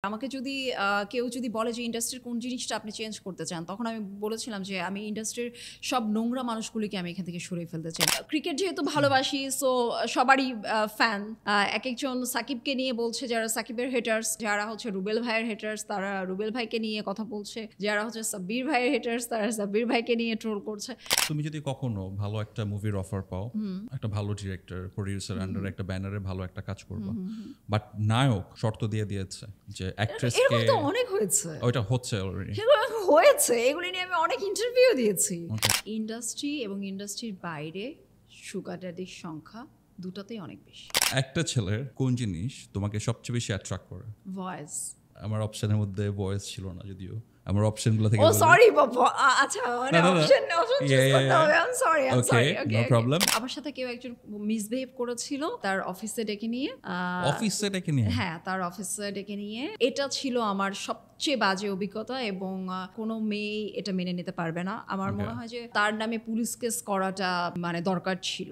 আমাকে যদি কেউ যদি বলে যে ইন্ডাস্ট্রির কোন জিনিসটা আপনি চেঞ্জ করতে চান, তখন আমি বলেছিলাম যে আমি ইন্ডাস্ট্রির সব নোংরা মানুষগুলিকে আমি এখান থেকে সরিয়ে ফেলতে চাই। ক্রিকেট যেহেতু ভালোবাসি, সো সবারই ফ্যান। এক একজন সাকিবকে নিয়ে বলছে যারা সাকিবের হেটার্স, যারা হচ্ছে রুবেল ভাইয়ের হেটার্স তারা রুবেল ভাইকে নিয়ে কথা বলছে, যারা হচ্ছে সাব্বির ভাইয়ের হেটার্স তারা সাব্বির ভাইকে নিয়ে ট্রোল করছে। তুমি যদি কখনো ভালো একটা মুভির অফার পাও, একটা ভালো ডিরেক্টর প্রোডিউসার আন্ডার একটা ব্যানারে ভালো একটা কাজ করবা, বাট নায়ক শর্ত দিয়ে দিয়েছে যে অ্যাক্ট্রেসকে, এরকম তো অনেক হয়েছে, ওইটা হচ্ছে অলরেডি হয়েছে, এগুলি নিয়ে আমি অনেক ইন্টারভিউ দিয়েছি। ইন্ডাস্ট্রি এবং ইন্ডাস্ট্রির বাইরে সুগার ড্যাডির সংখ্যা দুটাতেই অনেক বেশি। একটা ছেলের কোন জিনিস তোমাকে সবচেয়ে বেশি অ্যাট্রাক্ট করে? ভয়েস। আমার অপশনের মধ্যে ভয়েস ছিল না, যদিও আমার অপশনগুলো থেকে ও সরি বাবা, আচ্ছা মানে অপশন চুজ করতে হবে। I am sorry, I am sorry. Okay, no problem. আমার সাথে কেউ একজন মিসবিহেভ করেছিল, তার অফিসে ডেকে নিয়ে। হ্যাঁ, তার অফিসে ডেকে নিয়ে। এটা ছিল আমার সবচেয়ে বাজে অভিজ্ঞতা এবং কোনো মেয়ে এটা মেনে নিতে পারবে না। আমার মনে হয় যে তার নামে পুলিশ কেস করাটা মানে দরকার ছিল।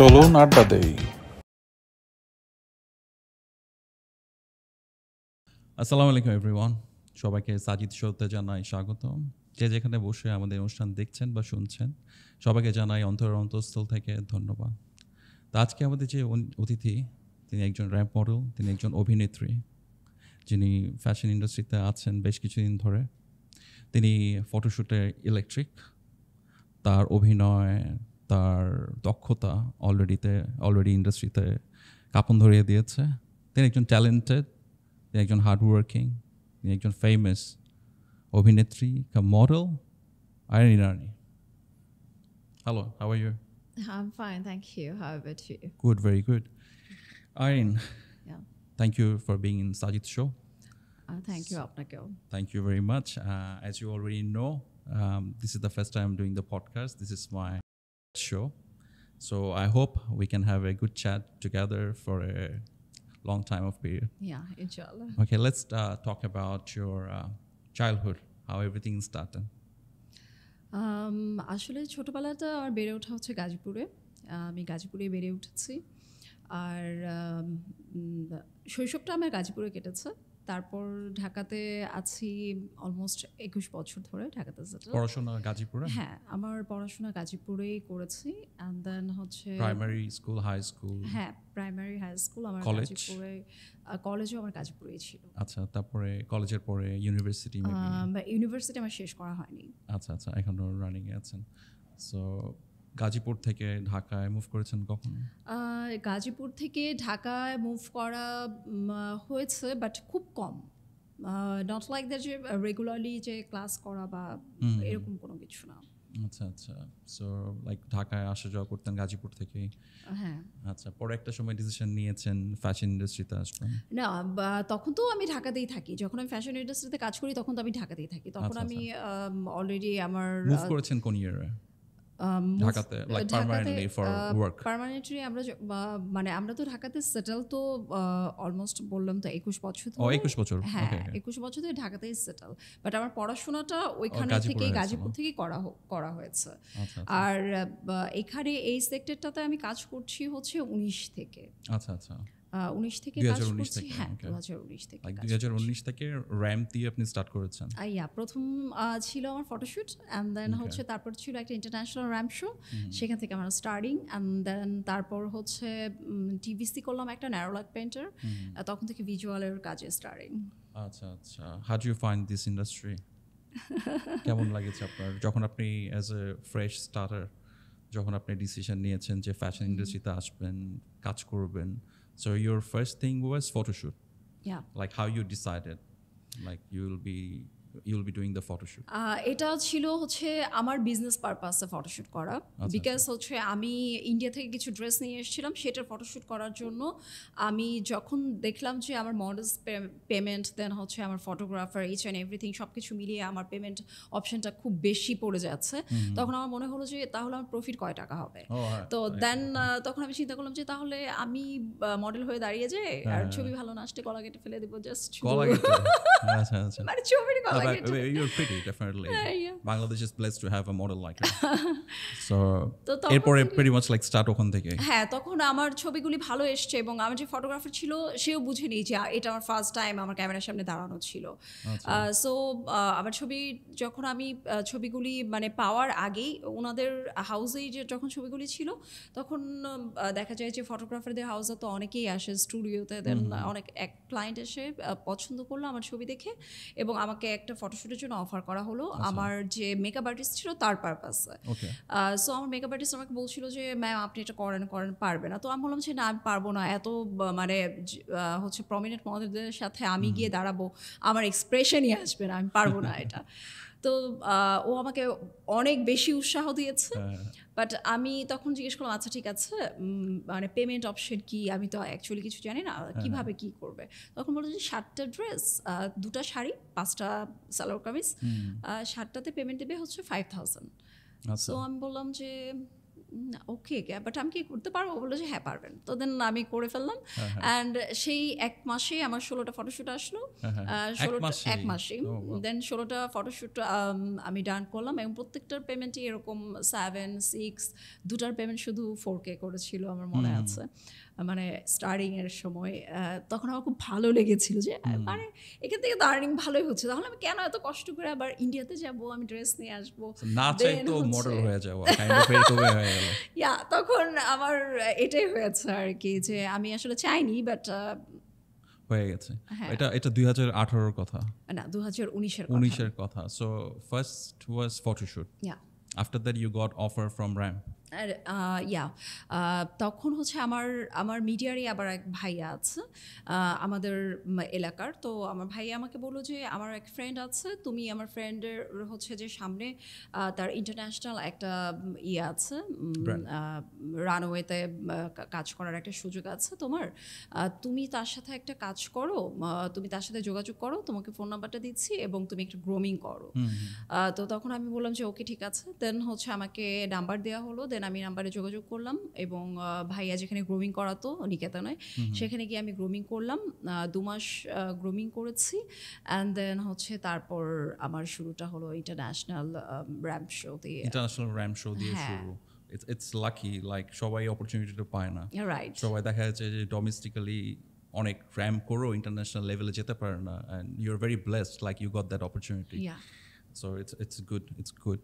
চলুন আড্ডা দেই। আসসালামু আলাইকুম এভরিওয়ান, সবাইকে সাজিদ শোতে জানাই স্বাগতম। যে যেখানে বসে আমাদের অনুষ্ঠান দেখছেন বা শুনছেন, সবাইকে জানাই অন্তঃস্থল থেকে ধন্যবাদ। তো আজকে আমাদের যে অতিথি, তিনি একজন র্যাম্প মডেল, তিনি একজন অভিনেত্রী, যিনি ফ্যাশন ইন্ডাস্ট্রিতে আছেন বেশ কিছুদিন ধরে। তিনি ফটোশ্যুটে ইলেকট্রিক, তার অভিনয়, তার দক্ষতা অলরেডি ইন্ডাস্ট্রিতে কাঁপন ধরিয়ে দিয়েছে। তিনি একজন ট্যালেন্টেড, তিনি একজন হার্ডওয়ার্কিং, তিনি একজন ফেমাস অভিনেত্রী, model, Irin Irani. Hello, how are you? I'm fine, thank you. How about you? Good, very good. Irene, Yeah. thank you for being in Sajid's show. Thank you, আপনাকেও। Thank you very much. As you already know, this is the first time I'm doing the podcast. This is my show. So I hope we can have a good chat together for a long time of period. Yeah, inshallah. Okay, let's talk about your childhood, how everything started. আসলে ছোটোবেলাটা আমার বেড়ে ওঠা হচ্ছে গাজীপুরে। আমি গাজীপুরে বেড়ে উঠেছি। আর শৈশবটা আমার গাজীপুরে কেটেছে। তারপর ঢাকাতে আছি অলমোস্ট 21 বছর ধরে ঢাকাতে সেটেল। পড়াশোনা গাজীপুরে? হ্যাঁ, আমার পড়াশোনা গাজীপুরেই করেছি। অ্যান্ড দেন হচ্ছে প্রাইমারি স্কুল, হাই স্কুল? হ্যাঁ, প্রাইমারি, হাই স্কুল আমার গাজীপুরে। কলেজও আমার গাজীপুরেই ছিল। আচ্ছা, তারপরে কলেজের পরে ইউনিভার্সিটি? ইউনিভার্সিটি আমার শেষ করা হয়নি। আচ্ছা আচ্ছা, এখনো রানিংয়ে আছেন। সো গাজীপুর থেকে ঢাকায় মুভ করেছেন কখন? গাজীপুর থেকে ঢাকায় মুভ করা হয়েছে, বাট খুব কম। নট লাইক দ্যাট যে রেগুলারলি যে ক্লাস করা বা এরকম কোনো কিছু না। আচ্ছা আচ্ছা, সো লাইক ঢাকায় আসা যাওয়া করতেন গাজীপুর থেকেই? হ্যাঁ। আচ্ছা, পরে একটা সময় ডিসিশন নিয়েছেন ফ্যাশন ইন্ডাস্ট্রিতে আসবেন? না, তখন তো আমি ঢাকাতেই থাকি। যখন আমি ফ্যাশন ইন্ডাস্ট্রিতে কাজ করি তখন তো আমি ঢাকাতেই থাকি। তখন আমি অলরেডি আমার মুভ করেছেন কোন ইয়ারে ঢাকাতে, like permanently for work? Permanently মানে আমরা তো ঢাকাতে সেটেল তো অলমোস্ট বললাম তো 21 বছর ধরে। 21 বছর? হ্যাঁ, 21 বছর ধরে ঢাকাতেই সেটেল। বাট আমার পড়াশোনাটা ওইখানে থেকে গাজীপুর থেকেই করা হয়েছে। আর এখানে এই সেক্টরটাতে আমি কাজ করছি হচ্ছে 19 থেকে। আচ্ছা আচ্ছা, 19 থেকে কাজ করছি। হ্যাঁ, 2019 থেকে। 2019 থেকে র্যাম্প দিয়ে আপনি স্টার্ট করেছেন? প্রথম ছিল আমার ফটোশুট, অ্যান্ড দেন হচ্ছে তারপর ছিল একটা ইন্টারন্যাশনাল র্যাম্প শো, সেখান থেকে আমার স্টার্টিং। অ্যান্ড দেন তারপর হচ্ছে টিভিসি করলাম একটা ন্যারো লাইট পেইন্টার, তখন থেকে ভিজুয়ালের কাজে স্টার্টিং। আচ্ছা আচ্ছা, how do you find this industry? কেমন লাগেছে আপনার যখন আপনি অ্যাজ এ ফ্রেশ স্টার্টার, যখন আপনি ডিসিশন নিয়েছেন যে ফ্যাশন ইন্ডাস্ট্রিতে আসবেন, কাজ করবেন? So your first thing was photo shoot? Yeah. Like how you decided? Like you'll be you'll be doing the photo shoot? এটা ছিল হচ্ছে আমার বিজনেস পারপাসে ফটোশ্যুট করা, বিকজ হচ্ছে আমি ইন্ডিয়া থেকে কিছু ড্রেস নিয়ে এসেছিলাম, সেটার ফটোশ্যুট করার জন্য আমি যখন দেখলাম যে আমার মডেলস পেমেন্ট দেন হচ্ছে আমার ফটোগ্রাফার ইচ অ্যান্ড এভরিথিং সব কিছু মিলিয়ে আমার পেমেন্ট অপশনটা খুব বেশি পড়ে যাচ্ছে, তখন আমার মনে হলো যে তাহলে আমার প্রফিট কয় টাকা হবে। তো দেন তখন আমি চিন্তা করলাম যে তাহলে আমি মডেল হয়ে দাঁড়িয়ে যাই আর ছবি ভালো না আসলে গলা কেটে ফেলে দেবো, জাস্ট গলা কেটে? আচ্ছা আচ্ছা। মানে ছবির গলা But কেটে। you're pretty, definitely. Yeah. Bangladesh is blessed to have a model like her. So তো তখন এরপরে pretty much like start ওখান থেকে। হ্যাঁ, তখন আমার ছবিগুলি ভালো এসছে এবং আমার যে ফটোগ্রাফার ছিল সেও বুঝে নিই যে এটা আমার ফার্স্ট টাইম আমার ক্যামেরার সামনে দাঁড়ানো ছিল। সো আমার ছবি যখন আমি ছবিগুলি মানে পাওয়ার আগেই ওনাদের হাউসেই যে যখন ছবিগুলি ছিল তখন দেখা যায় যে ফটোগ্রাফারদের হাউসে তো অনেকেই আসে স্টুডিওতে, দেন অনেক এক ক্লায়েন্ট এসে পছন্দ করলো আমার ছবি দেখে এবং আমাকে একটা ফটোশ্যুটের জন্য অফার করা হলো আমার যে মেকআপ আর্টিস্ট ছিল তার পারপাসে। Okay. সো আমার মেকআপ আর্টিস্ট আমাকে বলছিল যে ম্যাম আপনি এটা করেন পারবে না, তো আমি বললাম যে না আমি পারবো না, এত মানে হচ্ছে প্রমিনেন্ট মডেলদের সাথে আমি গিয়ে দাঁড়াবো, আমার এক্সপ্রেশনই আসবে না, আমি পারবো না এটা। তো ও আমাকে অনেক বেশি উৎসাহ দিয়েছে, বাট আমি তখন জিজ্ঞেস করলাম আচ্ছা ঠিক আছে মানে পেমেন্ট অপশন কি, আমি তো অ্যাকচুয়ালি কিছু জানি না, কিভাবে কি করবে। তখন বললো যে 7টা ড্রেস, 2টা শাড়ি, 5টা সালোয়ার কামিজ, 7টাতে পেমেন্ট দেবে হচ্ছে 5000। সো আমি বললাম যে ওকে বাট আমি কি করতে পারবো, বললো যে হ্যাঁ পারবেন। তো দেন আমি করে ফেললাম অ্যান্ড সেই এক মাসে আমার 16টা ফটোশ্যুট আসলো, 1 মাসেই দেন 16টা ফটোশ্যুট আমি ডান করলাম এবং প্রত্যেকটার পেমেন্টই এরকম 7, 6, 2টার পেমেন্ট শুধু 4K করেছিল আমার মনে আছে, মানে স্টার্টিং এর সময়। তখন আমার খুব ভালো লেগেছিল যে মানে এখান থেকে তো আর্নিং ভালোই হচ্ছে, তাহলে আমি কেন এত কষ্ট করে আবার ইন্ডিয়াতে যাব, আমি ড্রেস নিয়ে আসবো, না চাই তো মডেল হয়ে যাওয়া কাইন্ড অফ এরকমই হয়ে গেল। ইয়া তখন আমার এটাই হয়েছে আর কি, যে আমি আসলে চাইনি বাট হয়ে গেছে। এটা 2018 কথা না 2019 19 কথা। So first was photoshoot, yeah after that you got offer from RAM. আর ইয়া তখন হচ্ছে আমার মিডিয়ারই আবার এক ভাইয়া আছে আমাদের এলাকার, তো আমার ভাইয়া আমাকে বললো যে আমার এক ফ্রেন্ড আছে, তুমি আমার ফ্রেন্ডের হচ্ছে যে সামনে তার ইন্টারন্যাশনাল একটা ইয়ে আছে, রানওয়েতে কাজ করার একটা সুযোগ আছে তোমার, তুমি তার সাথে একটা কাজ করো, তুমি তার সাথে যোগাযোগ করো, তোমাকে ফোন নাম্বারটা দিচ্ছি এবং তুমি একটা গ্রোমিং করো। তো তখন আমি বললাম যে ওকে ঠিক আছে, দেন হচ্ছে আমাকে নাম্বার দেওয়া হলো, দেন আমি নাম্বারে যোগাযোগ করলাম এবং ভাইয়া যেখানে গ্রোমিং করাতো নিকেতনে সেখানে গিয়ে আমি গ্রোমিং করলাম, 2 মাস গ্রোমিং করেছি অ্যান্ড দেন হচ্ছে তারপর আমার শুরুটা হলো ইন্টারন্যাশনাল র্যাম্প শো দিয়ে। ইন্টারন্যাশনাল র্যাম শো দিয়ে শুরু। ইটস লাকি, লাইক সবাই অপরচুনিটিটা পায় না, রাইট। সবাই দেখা যাচ্ছে যে ডোমেস্টিক্যালি অনেক র্যাম্প করেও ইন্টারন্যাশনাল লেভেলে যেতে পারে না, and you are very blessed like you got that opportunity. So it's good.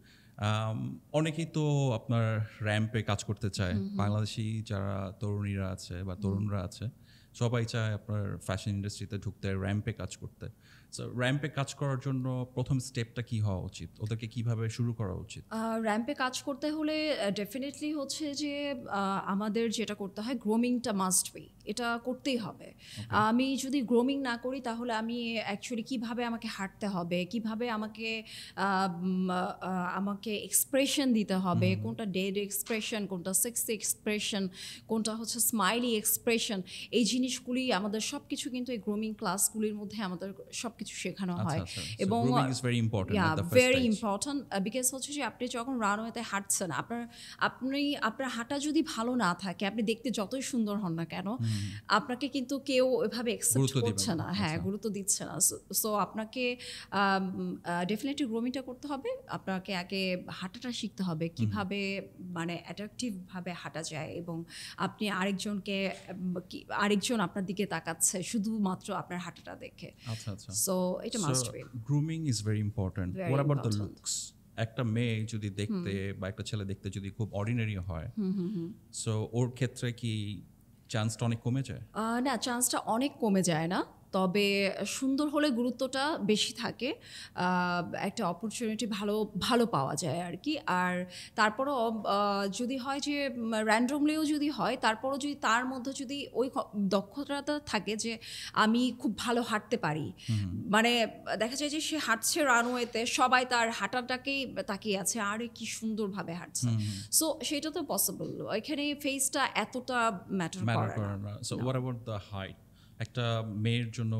অনেকেই তো আপনার র্যাম্পে কাজ করতে চায়, বাংলাদেশি যারা তরুণীরা আছে বা তরুণরা আছে সবাই চায় আপনার ফ্যাশন ইন্ডাস্ট্রিতে ঢুকতে, র্যাম্পে কাজ করতে। সো র্যাম্পে কাজ করার জন্য প্রথম স্টেপটা কি হওয়া উচিত, ওদেরকে কিভাবে শুরু করা উচিত? র্যাম্পে কাজ করতে হলে ডেফিনেটলি হচ্ছে যে আমাদের যেটা করতে হয় গ্রোমিংটা মাস্ট বি, এটা করতেই হবে। আমি যদি গ্রোমিং না করি তাহলে আমি অ্যাকচুয়ালি কিভাবে আমাকে হাঁটতে হবে, কিভাবে আমাকে এক্সপ্রেশন দিতে হবে, কোনটা ডেড এক্সপ্রেশন, কোনটা সেক্সি এক্সপ্রেশন, কোনটা হচ্ছে স্মাইলি এক্সপ্রেশন, এই জিনিসগুলি আমাদের সব কিছু কিন্তু এই গ্রোমিং ক্লাসগুলির মধ্যে আমাদের সব কিছু শেখানো হয় এবং ভেরি ইম্পর্টেন্ট বিকজ হচ্ছে যে আপনি যখন রানওয়েতে হাঁটছেন আপনার হাঁটা যদি ভালো না থাকে, আপনি দেখতে যতই সুন্দর হন না কেন আপনাকে কিন্তু কেউ ওইভাবে অ্যাকসেপ্ট করছে না, হ্যাঁ গুরুত্ব দিচ্ছে না। সো আপনাকে ডেফিনেটলি গ্রোমিংটা করতে হবে, আপনাকে আগে হাঁটাটা শিখতে হবে, কিভাবে মানে অ্যাট্রাকটিভভাবে হাঁটা যায় এবং আপনি আরেকজন আপনার দিকে তাকাচ্ছে শুধুমাত্র আপনার হাঁটাটা দেখে। আচ্ছা আচ্ছা। সো এটা must be. Grooming is very important. What about the looks? একটা মেয়ে যদি দেখতে বা একটা ছেলে দেখতে যদি খুব অর্ডিনারি হয়, সো ওর ক্ষেত্রে কি চান্সটা অনেক কমে যায়? না, চান্সটা অনেক কমে যায় না, তবে সুন্দর হলে গুরুত্বটা বেশি থাকে, একটা অপরচুনিটি ভালো ভালো পাওয়া যায় আর কি। আর তারপরও যদি হয় যে র্যান্ডমলিও যদি হয়, তারপরও যদি তার মধ্যে যদি ওই দক্ষতাটা থাকে যে আমি খুব ভালো হাঁটতে পারি, মানে দেখা যায় যে সে হাঁটছে রানওয়েতে, সবাই তার হাঁটাটাকেই তাকিয়ে আছে, আরে কি সুন্দরভাবে হাঁটছে, সো সেটা তো পসিবল। এখানে ফেসটা এতটা ম্যাটার করে না। So what about the height? একটা মেয়ের জন্য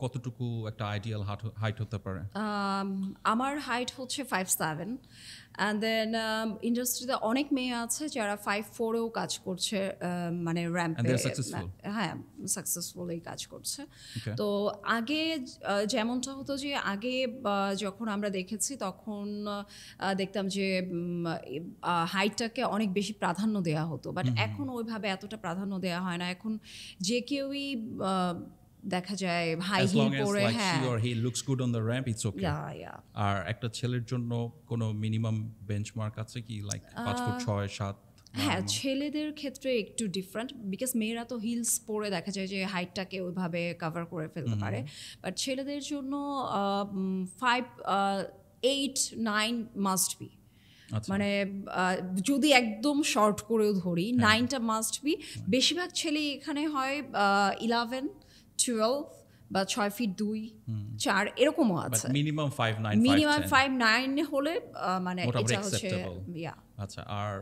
কতটুকু একটা আইডিয়াল হাইট হতে পারে? আমার হাইট হচ্ছে 5'7", অ্যান্ড দেন ইন্ডাস্ট্রিতে অনেক মেয়ে আছে যারা 5'4"এও কাজ করছে, মানে র্যাম্পে, হ্যাঁ সাকসেসফুলি কাজ করছে। তো আগে যেমনটা হতো যে আগে যখন আমরা দেখেছি তখন দেখতাম যে হাইটটাকে অনেক বেশি প্রাধান্য দেওয়া হতো, বাট এখন ওইভাবে এতটা প্রাধান্য দেওয়া হয় না। এখন যে কেউই দেখা যায় হাই হিল পরে, হ্যাঁ, she or he looks good on the ramp, it's okay. আর একটা ছেলের জন্য কোনো মিনিমাম বেঞ্চমার্ক আছে কি, লাইক 5 ফুট 6 7? হ্যাঁ, ছেলেদের ক্ষেত্রে একটু ডিফারেন্ট, বিকজ মেয়েরা তো হিলস পরে দেখা যায় যে হাইটটাকে ওইভাবে কভার করে ফেলতে পারে, বাট ছেলেদের জন্য 5'8" 9" মাস্ট বি। মানে যদি একদম শর্ট করেও ধরি 9টা মাস্ট বি। বেশিরভাগ ছেলে এখানে হয় 11, 12 বা 6 ফিট 2, 4 এরকমও আছে। মিনিমাম 5'9", মিনিমাম 5'9" হলে মানে এটা হচ্ছে আচ্ছা। আর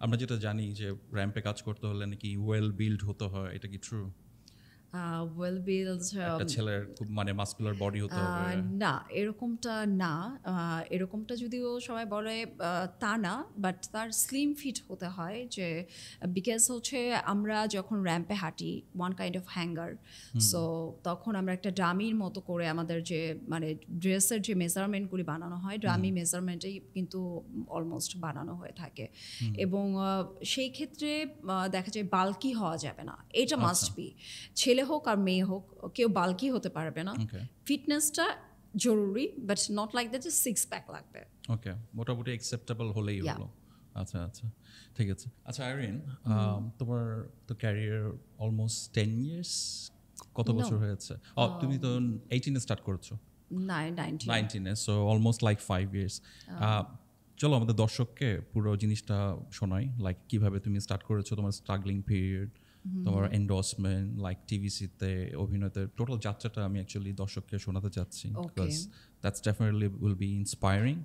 আমরা যেটা জানি যে র্যাম্পে কাজ করতে হলে নাকি ওয়েল বিল্ড হতে হয়, এটা কি ট্রু? ওয়েল বিল্ড একটা ছেলের খুব মানে মাসকুলার বডি হতে হবে? না, এরকমটা না। এরকমটা যদিও সবাই বলে তা না, বাট তার স্লিম ফিট হতে হয়, যে বিকজ হচ্ছে আমরা যখন র্যাম্পে হাঁটি one kind of hanger, so তখন আমরা একটা ডামির মতো করে আমাদের যে মানে ড্রেসের যে মেজারমেন্টগুলি বানানো হয়, ডামি মেজারমেন্টেই কিন্তু অলমোস্ট বানানো হয়ে থাকে, এবং সেই ক্ষেত্রে দেখা যায় বাল্কি হওয়া যাবে না, এটা মাস্ট বি। ছেলে হোক আর মেয়ে হোক কেউ বাল্কি হতে পারবে না। ফিটনেসটা জরুরি, বাট নট লাইক দ্যাট যে 6 প্যাক লাগবে। ওকে, মোটামুটি অ্যাকসেপ্টেবল হলেই হলো। আচ্ছা আচ্ছা, ঠিক আছে। আচ্ছা আইরিন, তোমার তো ক্যারিয়ার অলমোস্ট 10 ইয়ার্স, কত বছর হয়েছে? তুমি তো 18-এ স্টার্ট করেছো। 19-এ, সো অলমোস্ট লাইক 5 ইয়ার্স। চলো আমাদের দর্শককে পুরো জিনিসটা শোনাই, লাইক কিভাবে তুমি স্টার্ট করেছো, তোমার স্ট্রাগলিং পিরিয়ড, তোমার এন্ডোর্সমেন্ট, লাইক টিভিসিতে অভিনয়তে টোটাল যাত্রাটা আমি অ্যাকচুয়ালি দর্শককে শোনাতে চাচ্ছি, because that's definitely will be inspiring.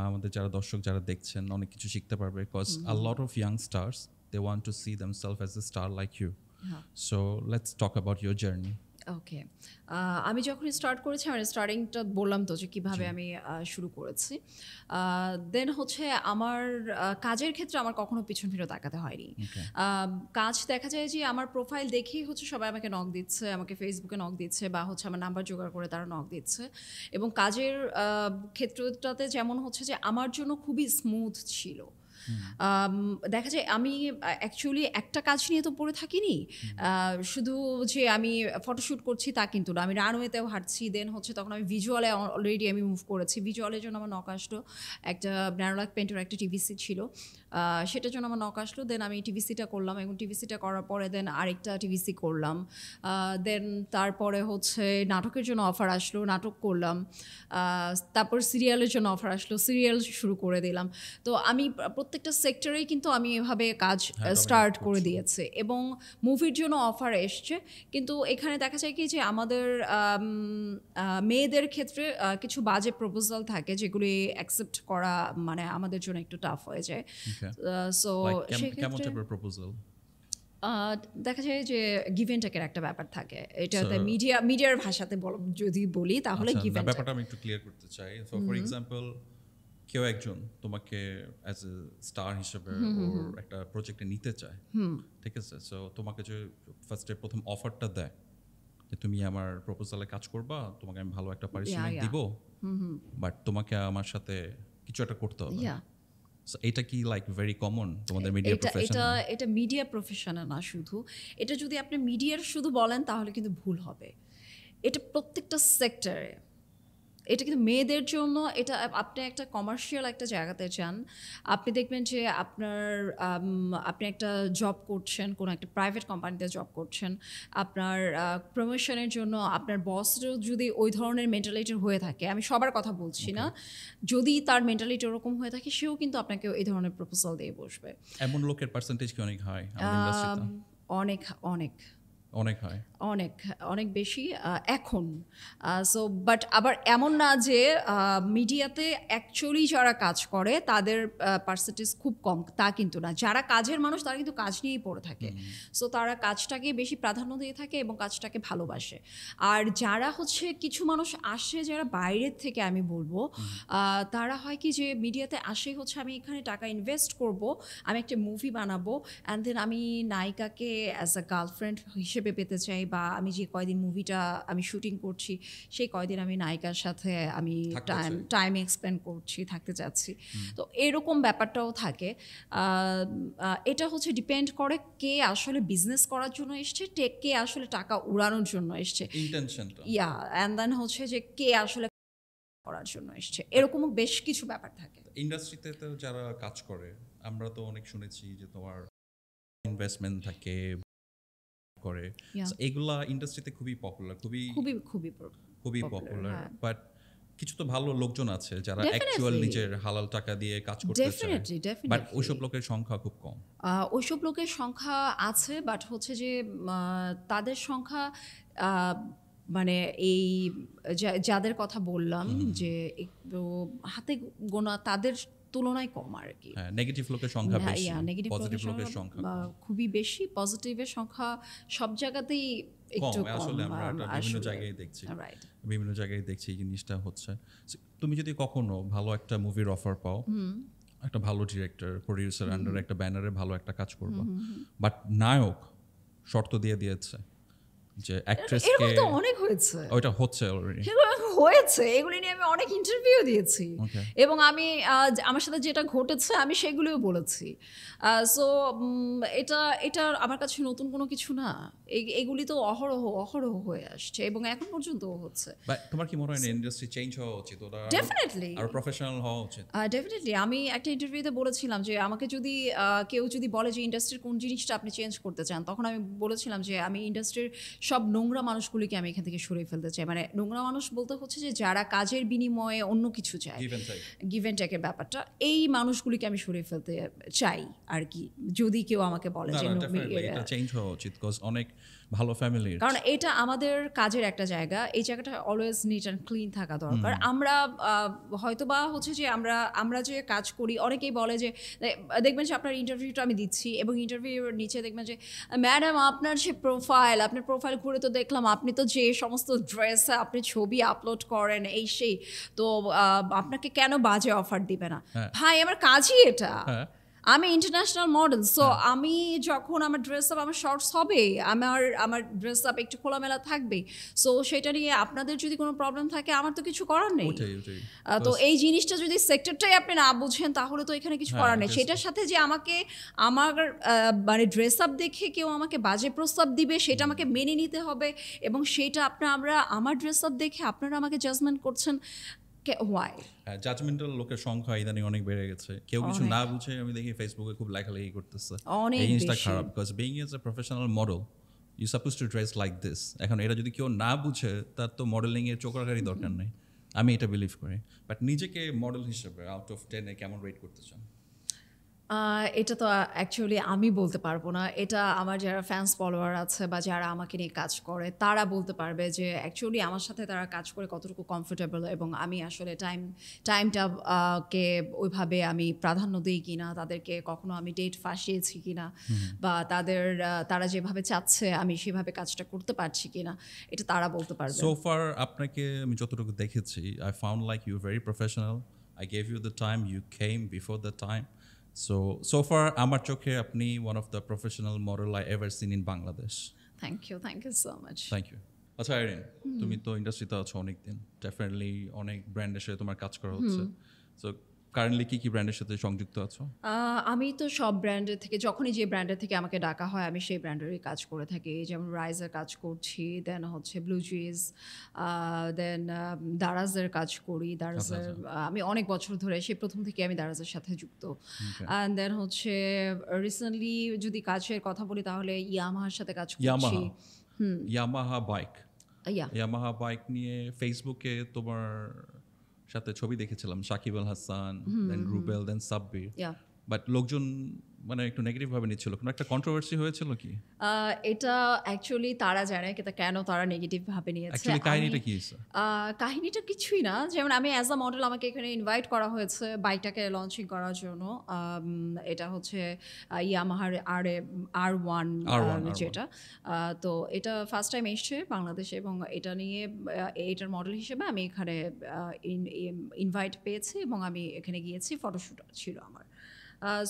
আমাদের যারা দর্শক যারা দেখছেন অনেক কিছু শিখতে পারবে, because a lot of young stars they want to see themselves as a star like you. So let's talk about your journey. Okay, আমি যখন স্টার্ট করেছি, আমার স্টার্টিংটা বললাম তো যে কীভাবে আমি শুরু করেছি। দেন হচ্ছে আমার কাজের ক্ষেত্রে আমার কখনো পিছন ফিরে তাকাতে হয়নি। কাজ দেখা যায় যে আমার প্রোফাইল দেখেই হচ্ছে সবাই আমাকে নক দিচ্ছে, আমাকে ফেসবুকে নক দিচ্ছে, বা হচ্ছে আমার নাম্বার জোগাড় করে তারা নক দিচ্ছে, এবং কাজের ক্ষেত্রটাতে যেমন হচ্ছে যে আমার জন্য খুবই স্মুথ ছিল। দেখা যায় আমি অ্যাকচুয়ালি একটা কাজ নিয়ে তো পড়ে থাকিনি, শুধু যে আমি ফটোশ্যুট করছি তা কিন্তু না, আমি রানওয়েতেও হাঁটছি। দেন হচ্ছে তখন আমি ভিজুয়ালে অলরেডি আমি মুভ করেছি, ভিজুয়ালের জন্য আমার নক আসলো, একটা ন্যারোলাক পেন্টের একটা টিভিসি ছিল, সেটার জন্য আমার নক আসলো। দেন আমি টিভিসিটা করলাম, এবং টিভিসিটা করার পরে দেন আরেকটা টিভিসি করলাম। দেন তারপরে হচ্ছে নাটকের জন্য অফার আসলো, নাটক করলাম। তারপর সিরিয়ালের জন্য অফার আসলো, সিরিয়াল শুরু করে দিলাম। তো আমি প্রত্যেকটা সেক্টরেই কিন্তু আমি এভাবে কাজ স্টার্ট করে দিয়েছি, এবং মুভির জন্য অফার এসছে। কিন্তু এখানে দেখা যায় কি যে আমাদের মেয়েদের ক্ষেত্রে কিছু বাজে প্রপোজাল থাকে, যেগুলি অ্যাকসেপ্ট করা মানে আমাদের জন্য একটু টাফ হয়ে যায়। সো সেক্ষেত্রে দেখা যায় যে গিভ এন্ড টেকের একটা ব্যাপার থাকে, এটাতে মিডিয়ার ভাষাতে যদি বলি তাহলে গিভ এন্ড টেক। ব্যাপারটা আমি একটু ক্লিয়ার করতে চাই। সো ফর এক্সাম্পল, কেউ একজন তোমাকে অ্যাজ এ স্টার হিসেবে ওর একটা প্রজেক্টে নিতে চায়, ঠিক আছে? সো তোমাকে যে ফার্স্টে প্রথম অফারটা দেয় যে তুমি আমার প্রপোজালে কাজ করবা, তোমাকে আমি ভালো একটা পারিশ্রমিক দিব, বাট তোমাকে আমার সাথে কিছু একটা করতে হবে। এটা কি লাইক ভেরি কমন তোমাদের মিডিয়া প্রফেশনে? এটা মিডিয়া প্রফেশনে না শুধু, এটা যদি আপনি মিডিয়ার শুধু বলেন তাহলে কিন্তু ভুল হবে। এটা প্রত্যেকটা সেক্টরে এটা কিন্তু মেয়েদের জন্য এটা আপনি একটা কমার্শিয়াল একটা জায়গাতে যান, আপনি দেখবেন যে আপনি একটা জব করছেন, কোনো একটা প্রাইভেট কোম্পানিতে জব করছেন, আপনার প্রমোশনের জন্য আপনার বসও যদি ওই ধরনের মেন্টালিটির হয়ে থাকে, আমি সবার কথা বলছি না, যদি তার মেন্টালিটি ওরকম হয়ে থাকে সেও কিন্তু আপনাকে এই ধরনের প্রপোজাল দিয়ে বসবে। এমন লোকের পার্সেন্টেজ কি অনেক হাই আমাদের ইন্ডাস্ট্রিতে? অনেক অনেক অনেক হয়। অনেক অনেক বেশি এখন। সো বাট আবার এমন না যে মিডিয়াতে অ্যাকচুয়ালি যারা কাজ করে তাদের পার্সেন্টেজ খুব কম, তা কিন্তু না। যারা কাজের মানুষ তারা কিন্তু কাজ নিয়েই পড়ে থাকে, সো তারা কাজটাকে বেশি প্রাধান্য দিয়ে থাকে এবং কাজটাকে ভালোবাসে। আর যারা হচ্ছে কিছু মানুষ আসে যারা বাইরের থেকে, আমি বলবো তারা হয় কি যে মিডিয়াতে আসে হচ্ছে আমি এখানে টাকা ইনভেস্ট করব, আমি একটা মুভি বানাবো, অ্যান্ড দেন আমি নায়িকাকে অ্যাজ আ গার্লফ্রেন্ড হিসেবে পেতে চাই, বা আমি যে কয়দিন মুভিটা আমি শুটিং করছি সেই কয়দিন আমি নায়িকার সাথে আমি টাইম এক্সপ্লেন করছি, থাকতে চাচ্ছি। তো এরকম ব্যাপারটাও থাকে। এটা হচ্ছে ডিপেন্ড করে কে আসলে বিজনেস করার জন্য এসছে, কে আসলে টাকা উড়ানোর জন্য এসছে, ইন্টেনশনটা। ইয়া, অ্যান্ড দেন হচ্ছে যে কে আসলে করার জন্য এসছে, এরকমও বেশ কিছু ব্যাপার থাকে। ইন্ডাস্ট্রিতে তো যারা কাজ করে আমরা তো অনেক শুনেছি যে তোমার ইনভেস্টমেন্ট থাকে করে, Yeah. So, এগুলা ইন্ডাস্ট্রিতে খুবই পপুলার, খুবই খুবই খুবই খুবই popular, পপুলার। হ্যাঁ। বাট কিছু তো ভালো লোকজন আছে যারা Definitely. অ্যাকচুয়াল নিজের হালাল টাকা দিয়ে কাজ করতে চায়, ডেফিনেটলি বাট ডেফিনেটলি ওইসব লোকের সংখ্যা খুব কম। ওইসব লোকের সংখ্যা আছে, বাট হচ্ছে যে তাদের সংখ্যা মানে এই যাদের কথা বললাম যে একটু হাতে গোনা তাদের তুলনায় কম আর কি। হ্যাঁ, নেগেটিভ লোকের সংখ্যা বেশি, নেগেটিভ পজিটিভ লোকের সংখ্যা কম। খুবই বেশি, পজিটিভের সংখ্যা সব জায়গাতেই একটু কম। আসলে আমরা এটা বিভিন্ন জায়গায় দেখছি, রাইট। বিভিন্ন জায়গায় দেখছি এই জিনিসটা হচ্ছে। So, তুমি যদি কখনো ভালো একটা মুভির অফার পাও, একটা ভালো ডিরেক্টর প্রডিউসার আন্ডার একটা ব্যানারে ভালো একটা কাজ করবা, বাট নায়ক শর্ত দিয়ে দিয়েছে যে অ্যাক্ট্রেসকে, এরকম তো অনেক হয়েছে, ওইটা হচ্ছে অলরেডি হয়েছে, এগুলি নিয়ে আমি অনেক ইন্টারভিউ দিয়েছি Okay. এবং আমি আমার সাথে যেটা ঘটেছে আমি সেগুলিও বলেছি। সো এটা এটা আমার কাছে নতুন কোনো কিছু না, এগুলি তো অহরহ অহরহ হয়ে আসছে এবং এখন পর্যন্ত হচ্ছে। বাট তোমার কি মনে হয় না ইন্ডাস্ট্রি চেঞ্জ হওয়া উচিত, ওটা ডেফিনেটলি আর প্রফেশনাল হওয়া উচিত? ডেফিনেটলি। আমি একটা ইন্টারভিউতে বলেছিলাম যে আমাকে যদি কেউ যদি বলে যে ইন্ডাস্ট্রির কোন জিনিসটা আপনি চেঞ্জ করতে চান, তখন আমি বলেছিলাম যে আমি ইন্ডাস্ট্রির সব নোংরা মানুষগুলিকে আমি এখান থেকে সরিয়ে ফেলতে চাই। মানে নোংরা মানুষ বলতে হচ্ছে যে যারা কাজের বিনিময়ে অন্য কিছু চায়, Give and take. Give and টেকের ব্যাপারটা, এই মানুষগুলিকে আমি সরিয়ে ফেলতে চাই আর কি, যদি কেউ আমাকে বলে না যে না, ডেফিনেটলি এটা চেঞ্জ হওয়া উচিত, বিকজ অনেক ভালো ফ্যামিলির, কারণ এটা আমাদের কাজের একটা জায়গা, এই জায়গাটা অলওয়েজ নিট অ্যান্ড ক্লিন থাকা দরকার। আমরা হয়তো বা হচ্ছে যে আমরা যে কাজ করি, অনেকেই বলে যে দেখবেন যে আপনার ইন্টারভিউটা আমি দিচ্ছি এবং ইন্টারভিউর নিচে দেখবেন যে ম্যাডাম আপনার যে আপনার প্রোফাইল ঘুরে তো দেখলাম আপনি তো যে সমস্ত ড্রেস আপনি ছবি আপলোড করেন এই সেই, তো আপনাকে কেন বাজে অফার দিবে না? ভাই আমার কাজই এটা, আমি ইন্টারন্যাশনাল মডেল, সো আমি যখন আমার ড্রেস আপ আমার শর্টস হবে, আমার ড্রেস আপ একটু খোলামেলা থাকবে, সো সেটা নিয়ে আপনাদের যদি কোনো প্রবলেম থাকে আমার তো কিছু করার নেই। তো এই জিনিসটা যদি সেক্টরটাই আপনি না বুঝেন তাহলে তো এখানে কিছু করার নেই। সেটার সাথে যে আমাকে আমার মানে ড্রেস আপ দেখে কেউ আমাকে বাজে প্রস্তাব দিবে সেটা আমাকে মেনে নিতে হবে, এবং সেটা আমার ড্রেস আপ দেখে আপনারা আমাকে জাজমেন্ট করছেন, ওয়াই? জাজমেন্টাল লোকের সংখ্যা ইদানিং অনেক বেড়ে গেছে, কেউ কিছু না বুঝে আমি দেখি ফেসবুকে খুব লেখালেখি করতেছে, এই জিনিসটা খারাপ, because being as a professional model you suppose to dress like this. এখন এটা যদি কেউ না বুঝে তার তো মডেলিং এর চোখরাঘারি দরকার নেই, আমি এটা বিলিভ করি। বাট নিজেকে মডেল হিসেবে আউট অফ 10 কেমন রেট করতে চান? এটা তো অ্যাকচুয়ালি আমি বলতে পারবো না, এটা আমার যারা ফ্যান্স ফলোয়ার আছে বা যারা আমাকে নিয়ে কাজ করে তারা বলতে পারবে যে অ্যাকচুয়ালি আমার সাথে তারা কাজ করে কতটুকু কমফোর্টেবল, এবং আমি আসলে টাইমটা কে ওইভাবে আমি প্রাধান্য দিই কিনা, তাদেরকে কখনো আমি ডেট ফাঁসিয়েছি কিনা, বা তারা যেভাবে চাচ্ছে আমি সেভাবে কাজটা করতে পারছি কিনা, এটা তারা বলতে পারবে। সো ফার আপনাকে আমি যতটুকু দেখেছি, I found like you very professional, I gave you the time, you came before the time. So far আমার চোখে আপনি one of the professional model I ever seen in Bangladesh. Thank you so much. Thank you. আচ্ছা আইরিন, তুমি তো ইন্ডাস্ট্রিতে আছো অনেকদিন, definitely অনেক ব্র্যান্ডের সাথে তোমার কাজ করা হচ্ছে, সো কারেন্টলি কি ব্র্যান্ডের সাথে সংযুক্ত আছো? আমি তো সব ব্র্যান্ডের থেকে যখনই যে ব্র্যান্ডের থেকে আমাকে ডাকা হয় আমি সেই ব্র্যান্ডেরই কাজ করে থাকি, যেমন রাইজের কাজ করছি, দেন হচ্ছে ব্লু জুইস, দেন দারাজের কাজ করি। দারাজের আমি অনেক বছর ধরে সেই প্রথম থেকে আমি দারাজের সাথে যুক্ত। অ্যান্ড দেন হচ্ছে রিসেন্টলি যদি কাজের কথা বলি তাহলে ইয়ামাহার সাথে কাজ করছি। ইয়ামাহা বাইক ইয়া ইয়ামাহা বাইক নিয়ে ফেসবুকে তোমার সাথে ছবি দেখেছিলাম, সাকিব আল হাসান, দেন রুবেল, দেন সাব্বির, ইয়া বাট লোকজন মানে একটু নেগেটিভ ভাবে নিচ্ছিল, কোনো একটা কন্ট্রোভার্সি হয়েছিল কি? এটা অ্যাকচুয়ালি তারা জানে কিন্তু কেন তারা নেগেটিভ ভাবে নিয়েছে। অ্যাকচুয়ালি কাহিনীটা কি হয়েছে? কাহিনীটা কিছুই না, যেমন আমি অ্যাজ আ মডেল আমাকে এখানে ইনভাইট করা হয়েছে বাইকটাকে লঞ্চিং করার জন্য। এটা হচ্ছে ইয়ামাহার R1 যেটা। তো এটা ফার্স্ট টাইম এসছে বাংলাদেশে এবং এটা নিয়ে এটার মডেল হিসেবে আমি এখানে ইনভাইট পেয়েছি এবং আমি এখানে গিয়েছি, ফটোশ্যুট ছিল আমার।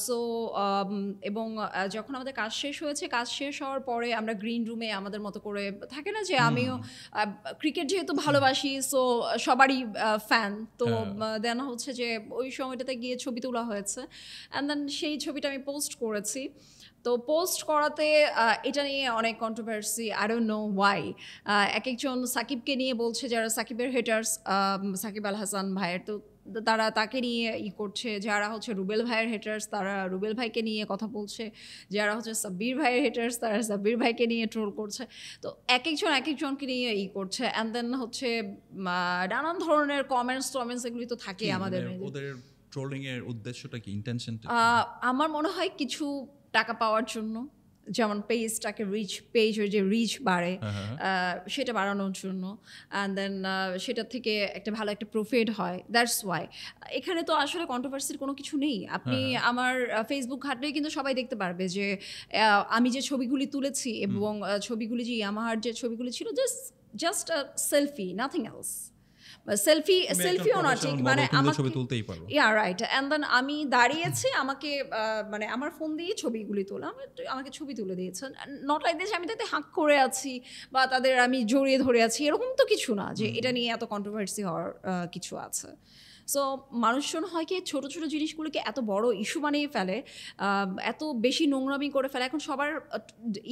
সো এবং যখন আমাদের কাজ শেষ হয়েছে, কাজ শেষ হওয়ার পরে আমরা গ্রিন রুমে আমাদের মতো করে থাকে না যে আমিও ক্রিকেট যেহেতু ভালোবাসি সো সবারই ফ্যান, তো দেন হচ্ছে যে ওই সময়টাতে গিয়ে ছবি তোলা হয়েছে অ্যান্ড দেন সেই ছবিটা আমি পোস্ট করেছি। তো পোস্ট করাতে এটা নিয়ে অনেক controversy, I don't know Y. এক একজন সাকিবকে নিয়ে বলছে, যারা সাকিবের হেটার্স, সাকিব আল হাসান ভাইয়ের, তো তারা তাকে নিয়ে করছে। যারা হচ্ছে রুবেল ভাইয়ের হেটার্স তারা রুবেল ভাইকে নিয়ে কথা বলছে, যারা হচ্ছে সাব্বির ভাইয়ের হেটার্স তারা সাব্বির ভাইকে নিয়ে ট্রোল করছে। তো এক একজনকে নিয়ে করছে অ্যান্ড দেন হচ্ছে নানান ধরনের কমেন্টস এগুলি তো থাকে আমাদের। ওদের ট্রোলিং এর উদ্দেশ্যটা কি, ইন্টেনশনটা? আমার মনে হয় কিছু টাকা পাওয়ার জন্য, যেমন পেজটাকে পেজের যে রিচ বাড়ে সেটা বাড়ানোর জন্য, অ্যান্ড দেন সেটা থেকে একটা ভালো একটা প্রফিট হয়, দ্যাটস ওয়াই। এখানে তো আসলে কন্ট্রোভার্সির কোনো কিছু নেই। আপনি আমার ফেসবুক ঘাটলেই কিন্তু সবাই দেখতে পারবে যে আমি যে ছবিগুলি তুলেছি এবং ছবিগুলি যে ইয়ামাহার যে ছবিগুলি ছিল জাস্ট সেলফি, নাথিং এলস। সেলফিও না ঠিক, মানে আমার ছবি তুলতেই পারো। Yeah right. অ্যান্ড দেন আমি দাঁড়িয়েছি, আমাকে মানে আমার ফোন দিয়ে ছবিগুলি তোলা, আমাকে ছবি তুলে দিয়েছেন। নট লাইক দিস আমি তাতে হাঁক করে আছি বা তাদের আমি জড়িয়ে ধরে আছি, এরকম তো কিছু না যে এটা নিয়ে এত কন্ট্রোভার্সি হওয়ার কিছু আছে। সো মানুষজন হয় কি ছোটো ছোটো জিনিসগুলোকে এত বড় ইস্যু বানিয়ে ফেলে, এত বেশি নোংরামি করে ফেলে। এখন সবার